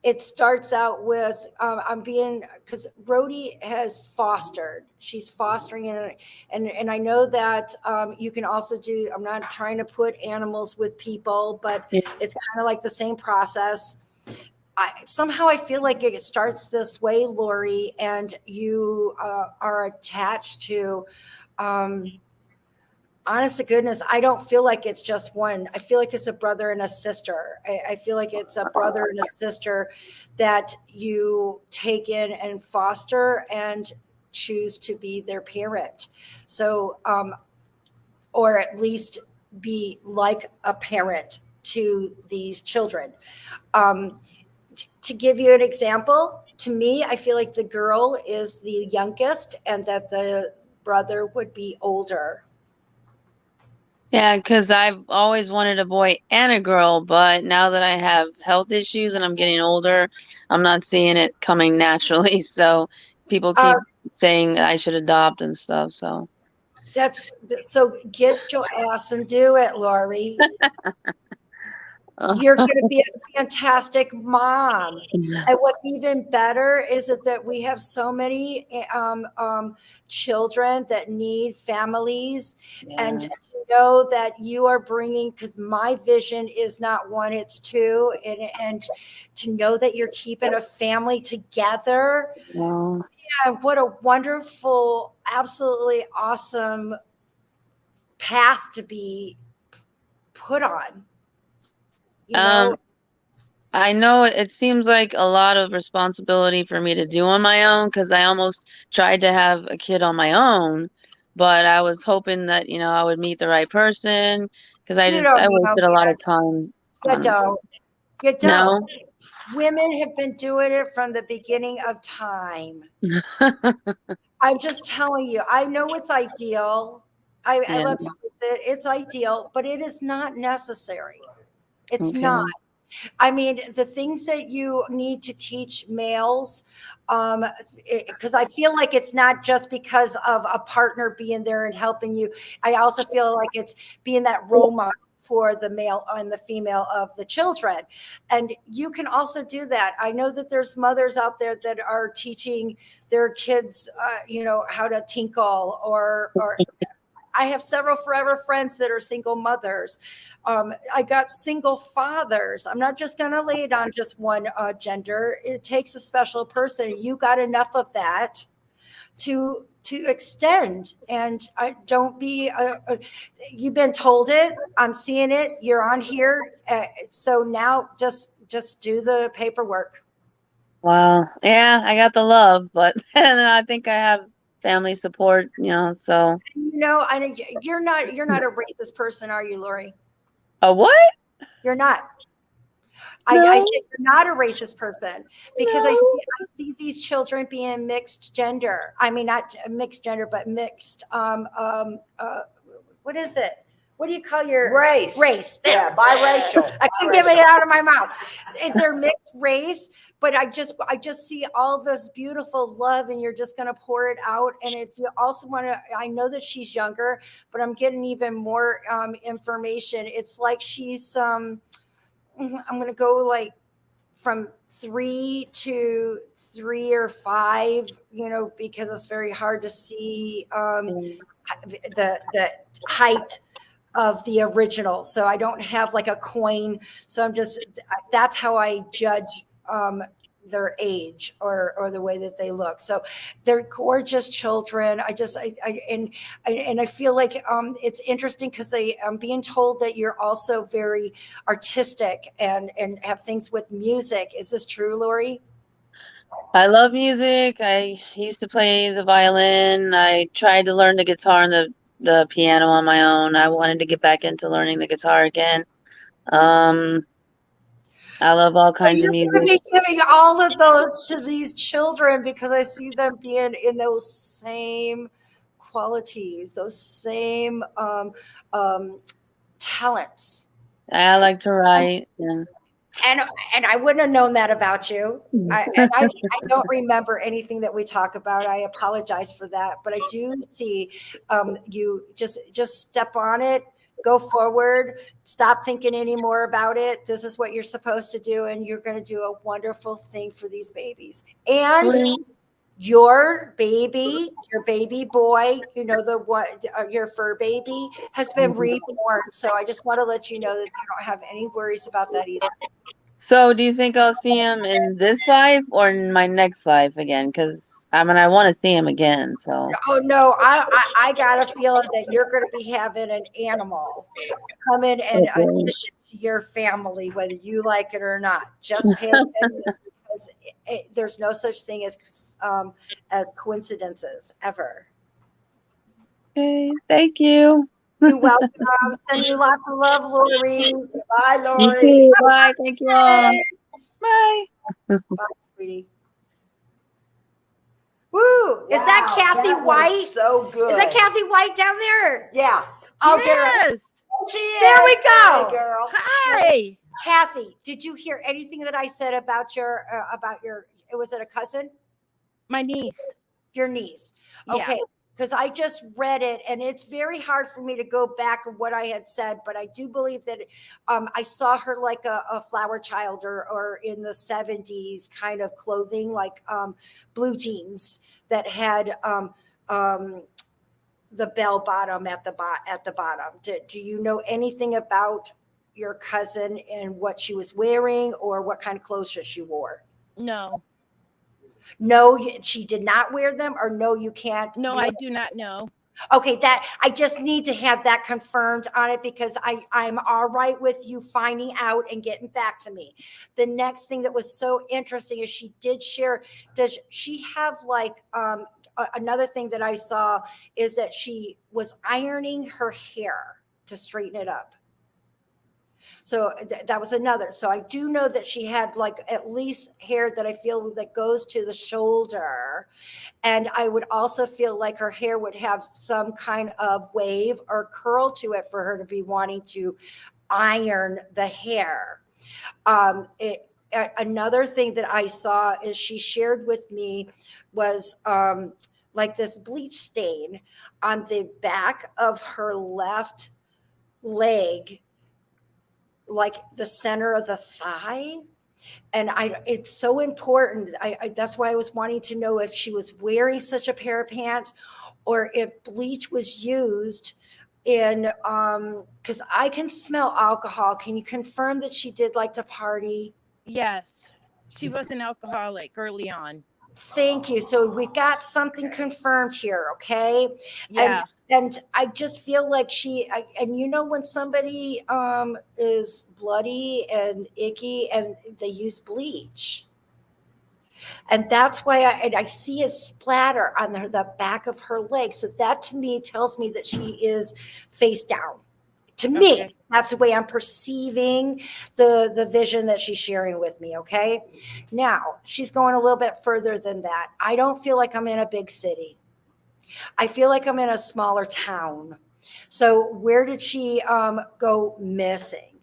it starts out with because Rody has fostered. She's fostering, and I know that you can also do. I'm not trying to put animals with people, but it's kind of like the same process. Somehow I feel like it starts this way, Lori, and you are attached to. Honest to goodness, I don't feel like it's just one. I feel like it's a brother and a sister. I feel like it's a brother and a sister that you take in and foster and choose to be their parent. So, or at least be like a parent to these children. To give you an example, to me, I feel like the girl is the youngest and that the brother would be older. Yeah, because I've always wanted a boy and a girl, but now that I have health issues and I'm getting older, I'm not seeing it coming naturally. So people keep saying that I should adopt and stuff. So get your ass and do it, Lori. You're going to be a fantastic mom. And what's even better is that we have so many children that need families. And to know that you are bringing, because my vision is not one, it's two. And to know that you're keeping a family together. Wow. Yeah, what a wonderful, absolutely awesome path to be put on. I know it seems like a lot of responsibility for me to do on my own because I almost tried to have a kid on my own, but I was hoping that, I would meet the right person Because I You don't know, wasted a lot man. of time You on it. don't. You don't. No. Women have been doing it from the beginning of time. I'm just telling you, I know it's ideal. Yeah. Let's face it, it's ideal, but it is not necessary. It's Okay. not. I mean, the things that you need to teach males, because I feel like it's not just because of a partner being there and helping you. I also feel like it's being that role model for the male and the female of the children. And you can also do that. I know that there's mothers out there that are teaching their kids, how to tinkle or I have several forever friends that are single mothers. I got single fathers. I'm not just going to lay it on just one gender. It takes a special person. You got enough of that to extend, and don't be. You've been told it. I'm seeing it. You're on here, so now just do the paperwork. Wow. Yeah, I got the love, but and I think I have family support, so. You're not a racist person, are you, Lori? A what? You're not. No. I say you're not a racist person because No. I see these children being mixed gender. I mean, not mixed gender, but mixed. What is it? What do you call your Race? Yeah, biracial. I couldn't get it out of my mouth. They're mixed race, but I just see all this beautiful love, and you're just going to pour it out. And if you also want to, I know that she's younger, but I'm getting even more information. It's like she's I'm going to go like from 3 to 3 or 5, because it's very hard to see the height of the original. So I don't have like a coin. So that's how I judge their age or the way that they look. So they're gorgeous children. I feel like it's interesting because I'm being told that you're also very artistic and have things with music. Is this true, Lori? I love music. I used to play the violin. I tried to learn the guitar and the piano on my own. I wanted to get back into learning the guitar again. I love all kinds of music. You're going to be giving all of those to these children because I see them being in those same qualities, those same talents. I like to write. Yeah. And I wouldn't have known that about you. I don't remember anything that we talk about. I apologize for that, but I do see you just step on it. Go forward. Stop thinking any more about it. This is what you're supposed to do, and you're going to do a wonderful thing for these babies. And your baby boy, your fur baby has been reborn. So I just want to let you know that you don't have any worries about that either. So do you think I'll see him in this life or in my next life again? Because I want to see him again. So. Oh no, I got a feeling that you're going to be having an animal come in and addition to your family, whether you like it or not. Just pay attention because there's no such thing as coincidences ever. Okay, thank you. You're welcome. Send you lots of love, Lori. Bye, You Lori. too. Bye. Thank you all. Bye. Bye, sweetie. Woo! Is that Kathy White? So good. Is that Kathy White down there? Yeah. I'll get her. Yes. She is. There we go. Hey, girl. Hi. Kathy, did you hear anything that I said about your? Was it a cousin? My niece. Your niece. Yeah. Okay. Because I just read it, and it's very hard for me to go back of what I had said, but I do believe that I saw her like a flower child or in the 70s kind of clothing, like blue jeans that had the bell bottom at the bottom. Do you know anything about your cousin and what she was wearing or what kind of clothes she wore? No. No, she did not wear them, or no, you can't. No, I do not know. Okay, that I just need to have that confirmed on it because I'm all right with you finding out and getting back to me. The next thing that was so interesting is she did share. Does she have like another thing that I saw is that she was ironing her hair to straighten it up. So that was another. So I do know that she had like at least hair that I feel that goes to the shoulder. And I would also feel like her hair would have some kind of wave or curl to it for her to be wanting to iron the hair. Another thing that I saw is she shared with me was like this bleach stain on the back of her left leg, like the center of the thigh. And it's so important. That's why I was wanting to know if she was wearing such a pair of pants or if bleach was used in, because I can smell alcohol. Can you confirm that she did like to party? Yes. She was an alcoholic early on. Thank you. So we got something confirmed here, okay? Yeah. And I just feel like and you know when somebody is bloody and icky and they use bleach. And that's why I see a splatter on the back of her leg. So that to me tells me that she is face down. To me, Okay. that's the way I'm perceiving the vision that she's sharing with me. Okay. Now she's going a little bit further than that. I don't feel like I'm in a big city. I feel like I'm in a smaller town. So where did she go missing?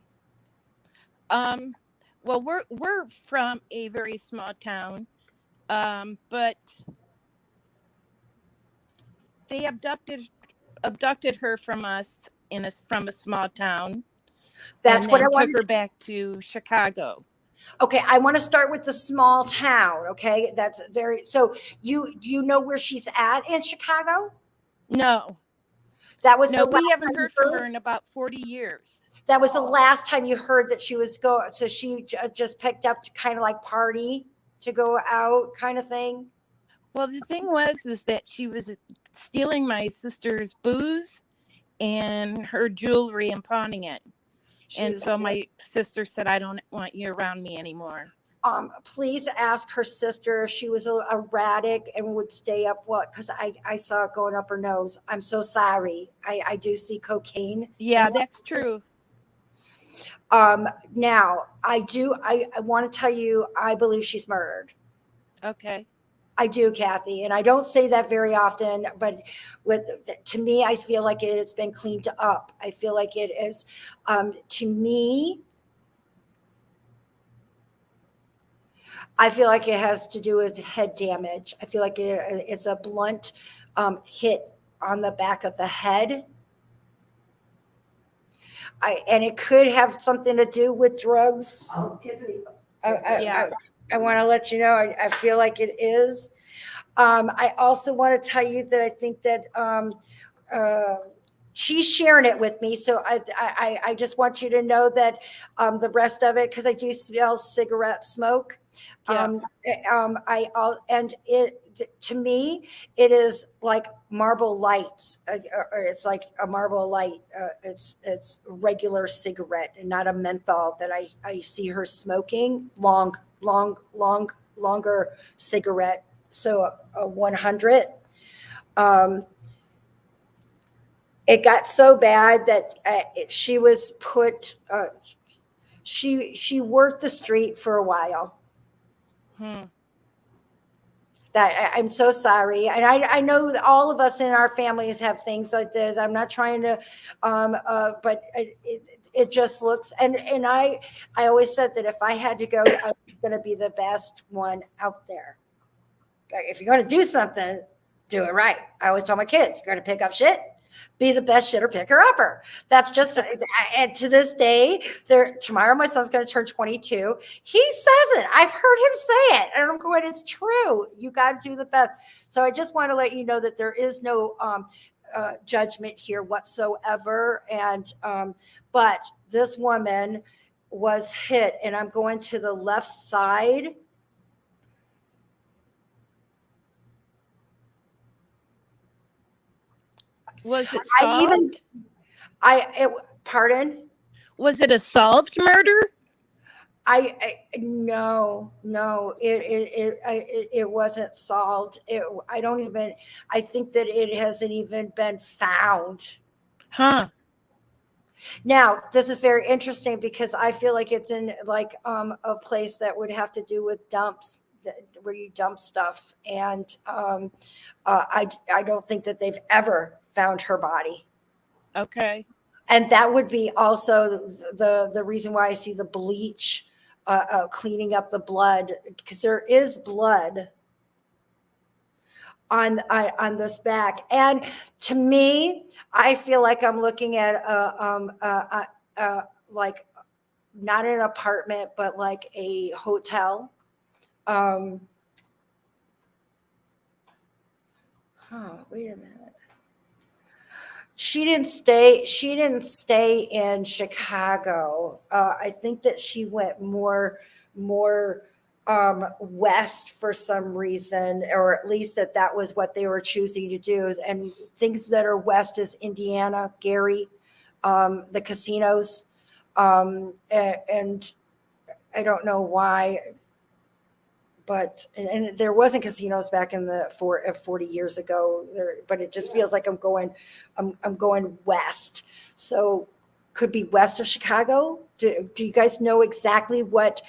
Well, we're from a very small town, but they abducted her from us from a small town. That's and what then I want. took her back to Chicago. Okay, I want to start with the small town. Okay, that's very. So you know where she's at in Chicago? No, That was no, the we last haven't time you heard from her in about 40 years. That was the last time you heard that she was going. So she just picked up to kind of like party to go out, kind of thing. Well, the thing is that she was stealing my sister's booze and her jewelry and pawning it. And so my sister said, I don't want you around me anymore. Please ask her sister if she was erratic and would stay up what, because I saw it going up her nose. I'm so sorry. I do see cocaine. Yeah, that's true. Now I want to tell you, I believe she's murdered. Okay. I do, Kathy, and I don't say that very often, but to me, I feel like it's been cleaned up. I feel like it is, to me, I feel like it has to do with head damage. I feel like it's a blunt hit on the back of the head. And it could have something to do with drugs. Oh, Tiffany. I want to let you know, I feel like it is. I also want to tell you that I think that she's sharing it with me. So I just want you to know that the rest of it, because I do smell cigarette smoke. Yeah. And to me, it is like marble lights, or it's like a marble light. It's regular cigarette and not a menthol that I see her smoking. Longer cigarette. So a 100. It got so bad that she was put. She worked the street for a while. That I'm so sorry, and I know that all of us in our families have things like this. I'm not trying to, but it just looks. And I always said that if I had to go, I was going to be the best one out there. If you're going to do something, do it right. I always tell my kids, you're going to pick up shit, be the best shitter picker upper. That's just, and to this day, tomorrow my son's going to turn 22. He says it. I've heard him say it. And I'm going, it's true. You got to do the best. So I just want to let you know that there is no judgment here whatsoever. And, but this woman was hit, and I'm going to the left side. Was it solved? Pardon? Was it a solved murder? No, it wasn't solved. I think that it hasn't even been found. Huh. Now, this is very interesting because I feel like it's in like a place that would have to do with dumps where you dump stuff. And I don't think that they've ever found her body. Okay. And that would be also the reason why I see the bleach cleaning up the blood, because there is blood on this back. And to me, I feel like I'm looking at like not an apartment, but like a hotel. Wait a minute. She didn't stay in Chicago. I think that she went more west for some reason, or at least that was what they were choosing to do. And things that are west is Indiana, Gary, the casinos, and I don't know why, but and there wasn't casinos back in the 40 years ago there, but it just feels like I'm going west. So could be west of Chicago. Do you guys know exactly what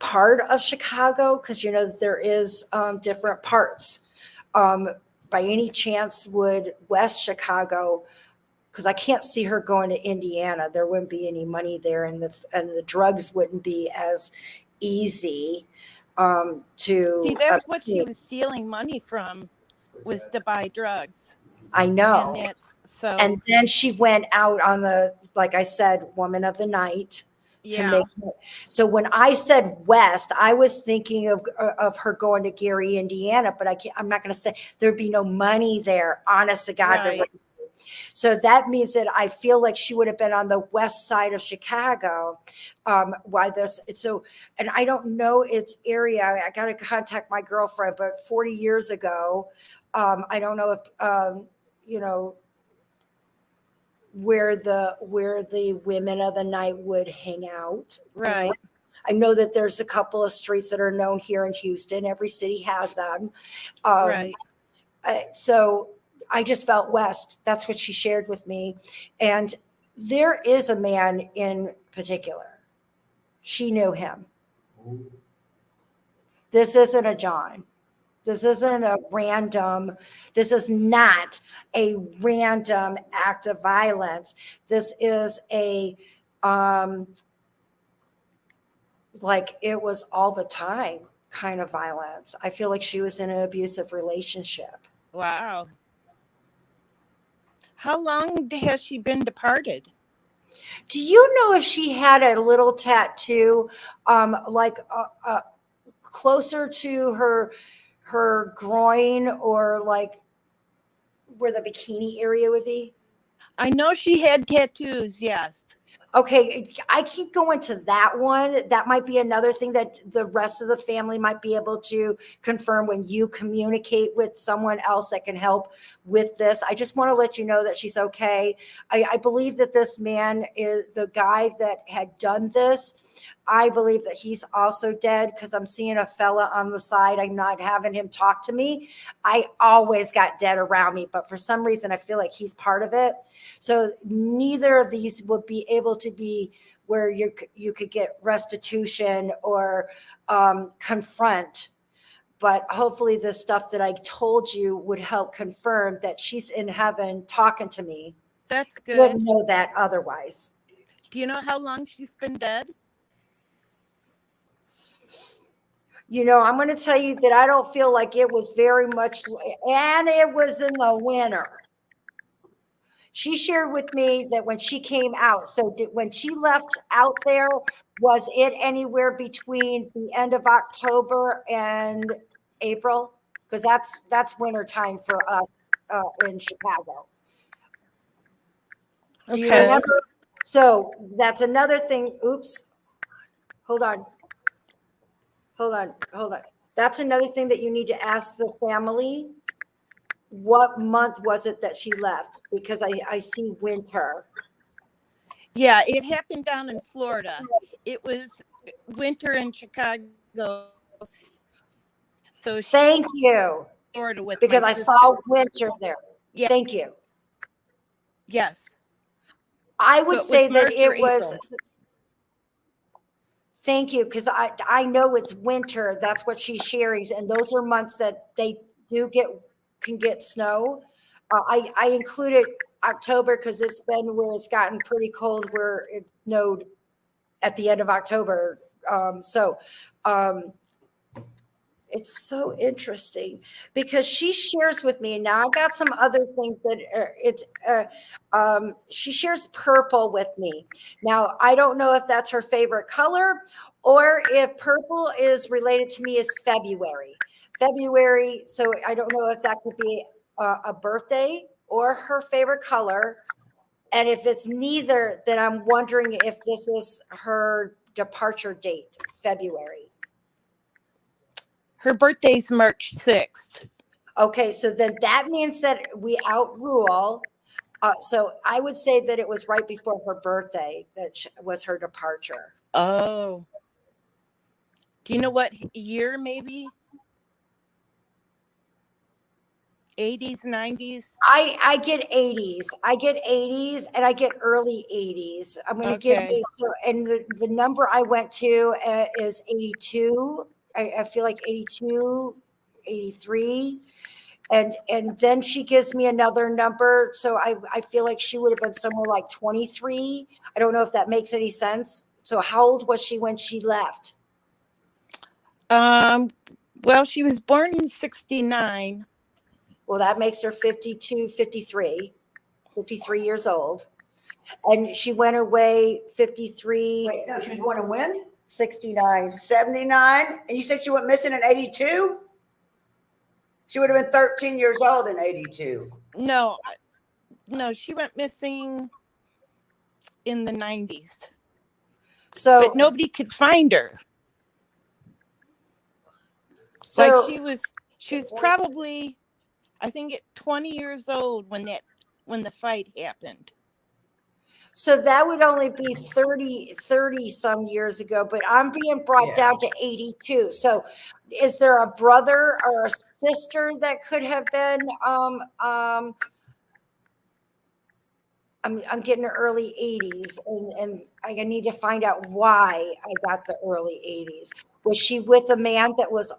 part of Chicago? Because you know there is different parts. By any chance, would West Chicago? Because I can't see her going to Indiana. There wouldn't be any money there, and the drugs wouldn't be as easy to See, that's what she was stealing money from, was to buy drugs. I know. And that's so. And then she went out on the, like I said, woman of the night. Yeah. So when I said west, I was thinking of her going to Gary, Indiana, but I'm not going to say there'd be no money there. Honest to God. Right. So that means that I feel like she would have been on the west side of Chicago. And I don't know its area. I got to contact my girlfriend, but 40 years ago, I don't know if, where the women of the night would hang out. Right. I know that there's a couple of streets that are known here in Houston. Every city has them. Right. So I just felt west. That's what she shared with me. And there is a man in particular. She knew him. This isn't a John. This isn't a random. This is not a random act of violence. This is a, like it was all the time kind of violence. I feel like she was in an abusive relationship. Wow. How long has she been departed? Do you know if she had a little tattoo, closer to her groin, or like where the bikini area would be? I know she had tattoos. Yes. Okay, I keep going to that one. That might be another thing that the rest of the family might be able to confirm when you communicate with someone else that can help with this. I just want to let you know that she's okay. I believe that this man is the guy that had done this. I believe that he's also dead, because I'm seeing a fella on the side. I'm not having him talk to me. I always got dead around me, but for some reason, I feel like he's part of it. So neither of these would be able to be where you could get restitution or confront. But hopefully the stuff that I told you would help confirm that she's in heaven talking to me. That's good. Wouldn't know that otherwise. Do you know how long she's been dead? You know, I'm going to tell you that I don't feel like it was very much, and it was in the winter. She shared with me that when she came out, when she left out there, was it anywhere between the end of October and April? Because that's winter time for us in Chicago. Do you remember? So that's another thing. Oops. Hold on. That's another thing that you need to ask the family. What month was it that she left? Because I see winter. Yeah, it happened down in Florida. It was winter in Chicago. So thank you. Florida with because I saw winter there. Yeah. Thank you. Yes. I So would it was say that March or it was. April. Thank you, because I know it's winter. That's what she's sharing, and those are months that they can get snow. I included October because it's been where it's gotten pretty cold, where it snowed at the end of October. It's so interesting because she shares with me. Now I got some other things that she shares purple with me. Now I don't know if that's her favorite color or if purple is related to me as February. February. So I don't know if that could be a birthday or her favorite color. And if it's neither, then I'm wondering if this is her departure date, February. Her birthday's March 6th. Okay, so then that means that we outrule. So I would say that it was right before her birthday that was her departure. Oh. Do you know what year maybe? 80s, 90s? I get 80s. I get 80s and I get early 80s. I'm going to give Okay. you and the number I went to is 82. I feel like 82, 83. And then she gives me another number. So I feel like she would have been somewhere like 23. I don't know if that makes any sense. So how old was she when she left? Well, she was born in 69. Well, that makes her 52, 53 years old. And she went away 53. Wait, no, she was born in when? 69. 79. And you said she went missing in 82? She would have been 13 years old in 82. No, she went missing in the 90s. So, but nobody could find her. So like she was probably, I think, at 20 years old when the fight happened. So that would only be 30 some years ago, but I'm being brought down to 82. So is there a brother or a sister that could have been, I'm getting early 80s and I need to find out why I got the early 80s. Was she with a man that was,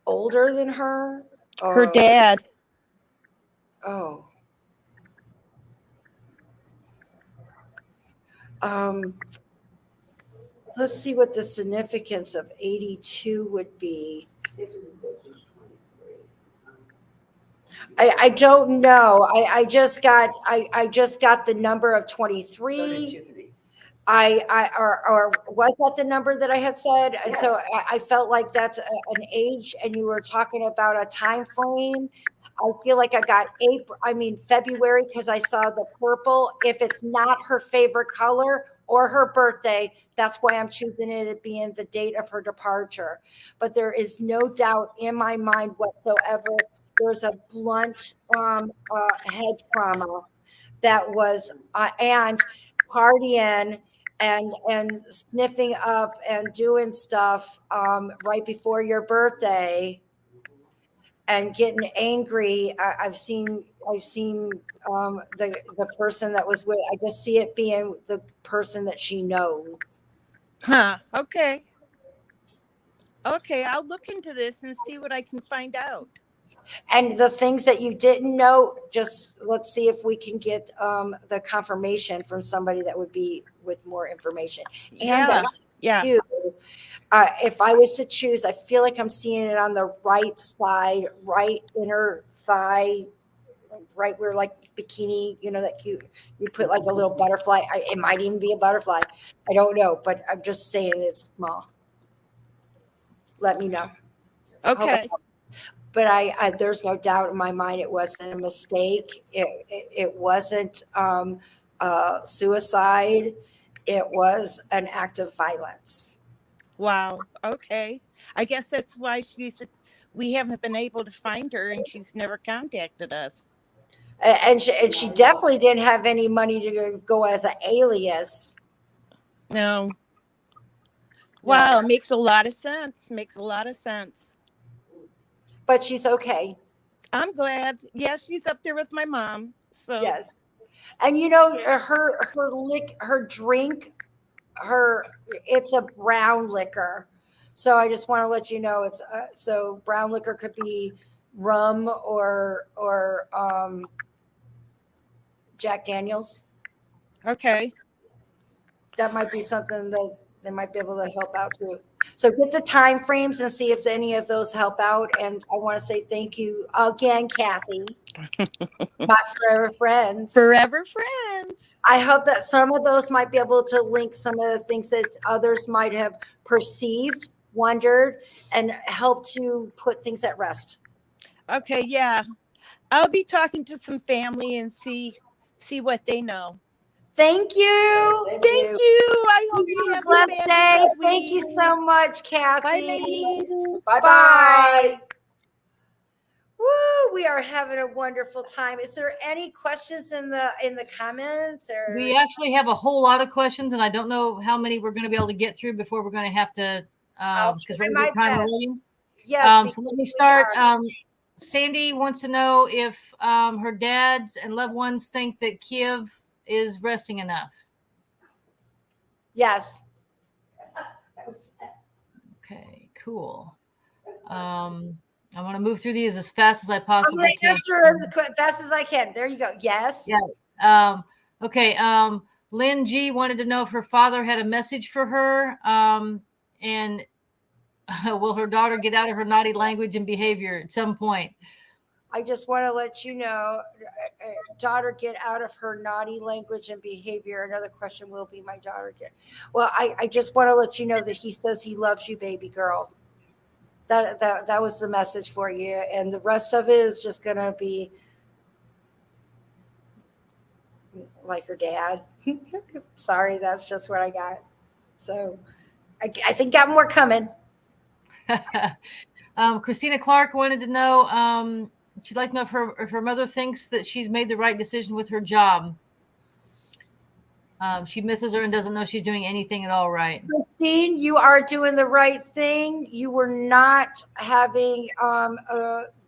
older than her? Her dad. Oh. Let's see what the significance of 82 would be. I don't know. I just got the number of 23. So did Tiffany. Or was that the number that I had said? Yes. So I felt like that's an age, and you were talking about a time frame. I feel like I got February, because I saw the purple. If it's not her favorite color or her birthday, that's why I'm choosing it as being the date of her departure. But there is no doubt in my mind whatsoever. There's a blunt head trauma that was and partying and sniffing up and doing stuff right before your birthday and getting angry. I've seen the person that was with. I just see it being the person that she knows. Huh. Okay. I'll look into this and see what I can find out. And the things that you didn't know, just let's see if we can get the confirmation from somebody that would be with more information. And yeah. If I was to choose, I feel like I'm seeing it on the right side, right inner thigh, right where like bikini, that cute, you put like a little butterfly. It might even be a butterfly. I don't know, but I'm just saying it's small. Let me know. Okay. But I there's no doubt in my mind it wasn't a mistake. It wasn't suicide. It was an act of violence. Wow. Okay. I guess that's why we haven't been able to find her, and she's never contacted us. And she definitely didn't have any money to go as an alias. No. Wow. It makes a lot of sense. But she's okay. I'm glad. Yeah, she's up there with my mom. So Yes. And you know, her drink, it's a brown liquor. So I just want to let you know it's so brown liquor could be rum or Jack Daniels. okay. That might be something that they might be able to help out too. So get the time frames and see if any of those help out. And I want to say thank you again, Kathy, my forever friends. Forever friends. I hope that some of those might be able to link some of the things that others might have perceived, wondered, and help to put things at rest. Okay, yeah. I'll be talking to some family and see what they know. Thank you. Thank Thank you. you. I hope You you have have a blessed a day. fabulous Thank week. you so much, Kathy. Bye, ladies. Bye-bye. Woo, we are having a wonderful time. Is there any questions in the comments or We actually have a whole lot of questions, and I don't know how many we're going to be able to get through before we're going to have to, I'll because try we're my at time best. already. Yes, So let me because we start. are. Sandy wants to know if her dads and loved ones think that Kiev is resting enough. Yes. Okay, cool. I want to move through these as fast as I I'm possibly going to can. answer as best as I can. There you go. Yes. Yeah. Okay. Lynn G wanted to know if her father had a message for her. And will her daughter get out of her naughty language and behavior at some point? I just want to let you know, daughter, get out of her naughty language and behavior. Another question will be my daughter get. Well, I just want to let you know that he says he loves you, baby girl. That was the message for you. And the rest of it is just going to be like her dad. Sorry, that's just what I got. So I think got more coming. Christina Clark wanted to know, she'd like to know if her mother thinks that she's made the right decision with her job. She misses her and doesn't know she's doing anything at all right. Christine, you are doing the right thing. You were not having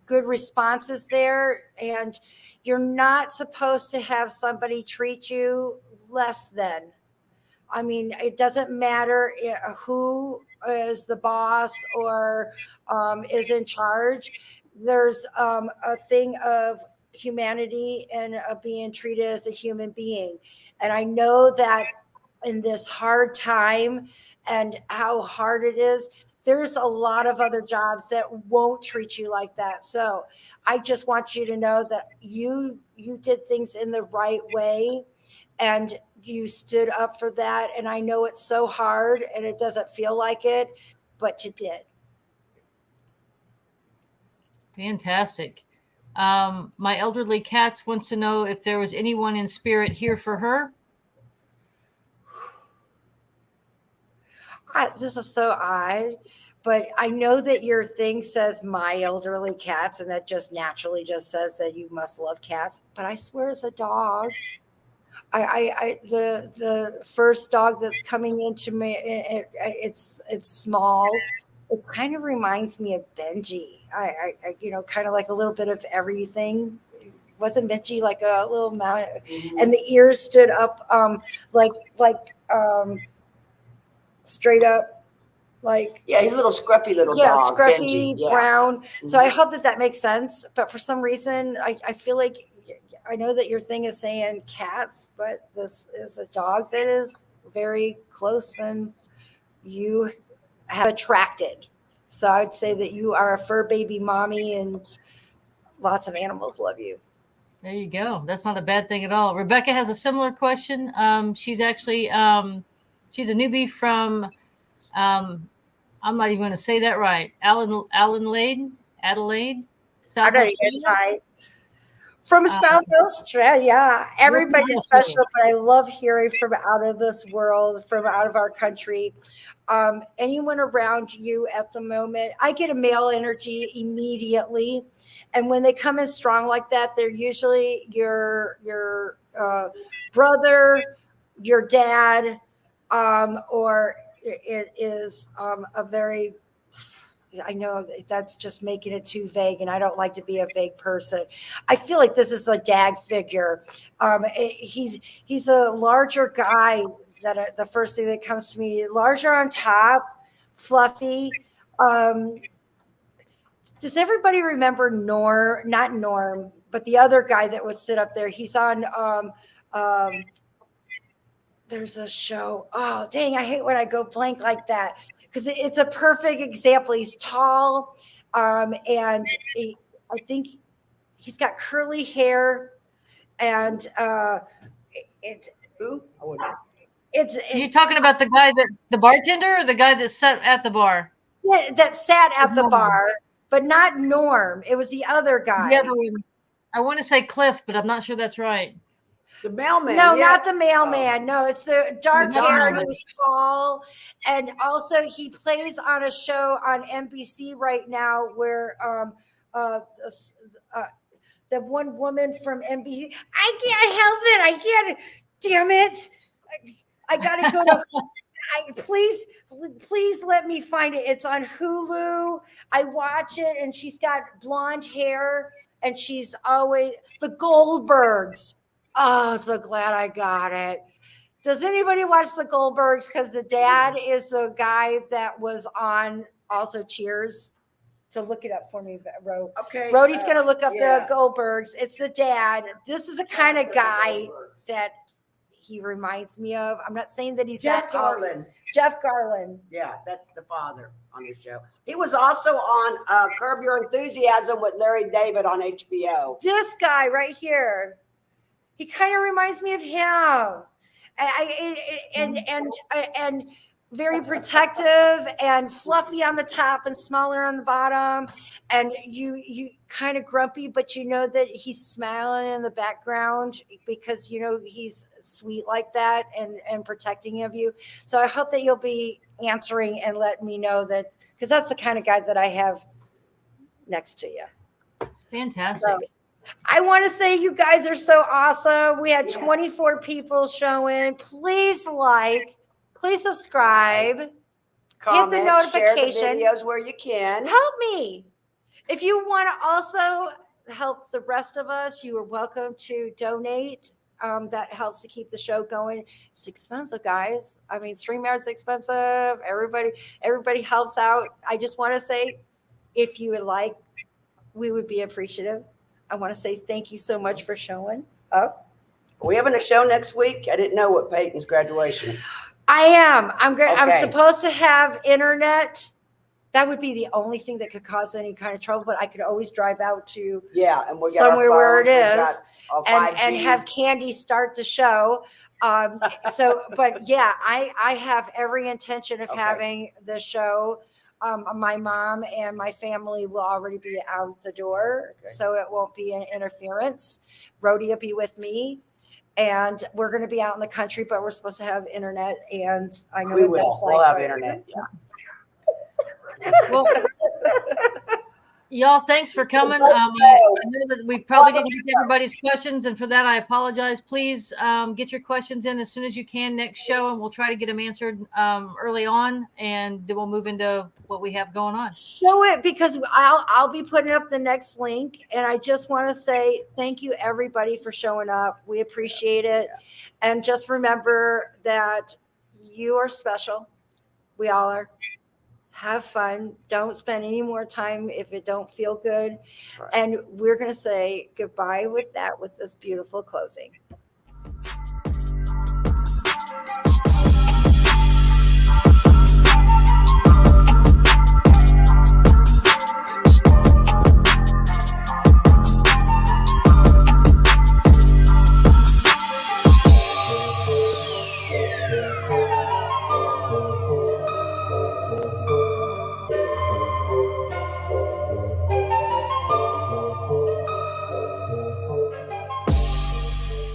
good responses there, and you're not supposed to have somebody treat you less than. I mean, it doesn't matter who is the boss or is in charge. There's a thing of humanity and being treated as a human being. And I know that in this hard time and how hard it is, there's a lot of other jobs that won't treat you like that. So I just want you to know that you did things in the right way and you stood up for that. And I know it's so hard and it doesn't feel like it, but you did. Fantastic. My elderly cats wants to know if there was anyone in spirit here for her. This is so odd, but I know that your thing says my elderly cats, and that just naturally just says that you must love cats. But I swear it's a dog. The first dog that's coming into me, it's small. It kind of reminds me of Benji. Kind of like a little bit of everything. Wasn't Benji like a little mountain? Mm-hmm. And the ears stood up, like straight up, like Yeah, he's a little scruffy little yeah, dog, scruffy Benji. Yeah. brown. So I Mhm. hope that makes sense. But for some reason, I feel like I know that your thing is saying cats, but this is a dog that is very close and you have attracted. So I'd say that you are a fur baby mommy and lots of animals love you. There you go. That's not a bad thing at all. Rebecca has a similar question. She's actually she's a newbie from I'm not even going to say that right. Adelaide, I South know you guys Australia. right. From South Australia. Everybody's special, but I love hearing from out of this world, from out of our country. Anyone around you at the moment, I get a male energy immediately. And when they come in strong like that, they're usually your brother, your dad, or it is a very I know that's just making it too vague, and I don't like to be a vague person. I feel like this is a dag figure. He's a larger guy. The first thing that comes to me, larger on top, fluffy. Does everybody remember Norm? Not Norm, but the other guy that would sit up there. He's on. There's a show. Oh, dang! I hate when I go blank like that because it's a perfect example. He's tall, and I think he's got curly hair, and it's Who? I wouldn't know. Are you talking about the guy the bartender, or the guy that sat at the bar? Yeah, that sat at the bar, but not Norm. It was the other guy. The other one. I want to say Cliff, but I'm not sure that's right. The mailman. No, yeah. not the mailman. No, it's the dark The hair. mailman. He's tall, and also he plays on a show on NBC right now where the one woman from NBC. I can't help it. I can't. Damn it! I gotta go to. Please let me find it. It's on Hulu. I watch it, and she's got blonde hair, and she's always the Goldbergs. Oh, so glad I got it. Does anybody watch the Goldbergs? Because the dad is the guy that was on also Cheers. So look it up for me, Ro. Okay. Rody's going to look up yeah. the Goldbergs. It's the dad. This is the kind of guy that he reminds me of. I'm not saying that he's Jeff that tall. Garland. Jeff Garland. Yeah, that's the father on the show. He was also on Curb Your Enthusiasm with Larry David on HBO. This guy right here. He kind of reminds me of him, and very protective and fluffy on the top and smaller on the bottom, and you kind of grumpy, but you know that he's smiling in the background because you know he's sweet like that and protecting of you. So I hope that you'll be answering and let me know that, because that's the kind of guy that I have next to you. Fantastic. So, I want to say you guys are so awesome. We had 24 people showing. Please please subscribe, Comment, hit the notification. Share the videos where you can. Help me. If you want to also help the rest of us, you are welcome to donate. That helps to keep the show going. It's expensive, guys. I mean, StreamYard's expensive. Everybody helps out. I just want to say, if you would like, we would be appreciative. I want to say thank you so much for showing up. Are we having a show next week? I didn't know what Peyton's graduation. I am. I'm good. Okay. I'm supposed to have internet. That would be the only thing that could cause any kind of trouble, but I could always drive out to and we got somewhere where it is and 5G. have Kandi start the show. But yeah, I have every intention of having the show. My mom and my family will already be out the door, so it won't be an interference. Rody will be with me, and we're going to be out in the country, but we're supposed to have internet. And I know we will. We'll have internet. Yeah. Well, y'all, thanks for coming. I know that we probably didn't get everybody's questions, and for that, I apologize. Please get your questions in as soon as you can next show, and we'll try to get them answered early on, and then we'll move into what we have going on. Show it, because I'll be putting up the next link, and I just want to say thank you, everybody, for showing up. We appreciate it, and just remember that you are special. We all are. Have fun. Don't spend any more time if it don't feel good. Right. And we're going to say goodbye with this beautiful closing.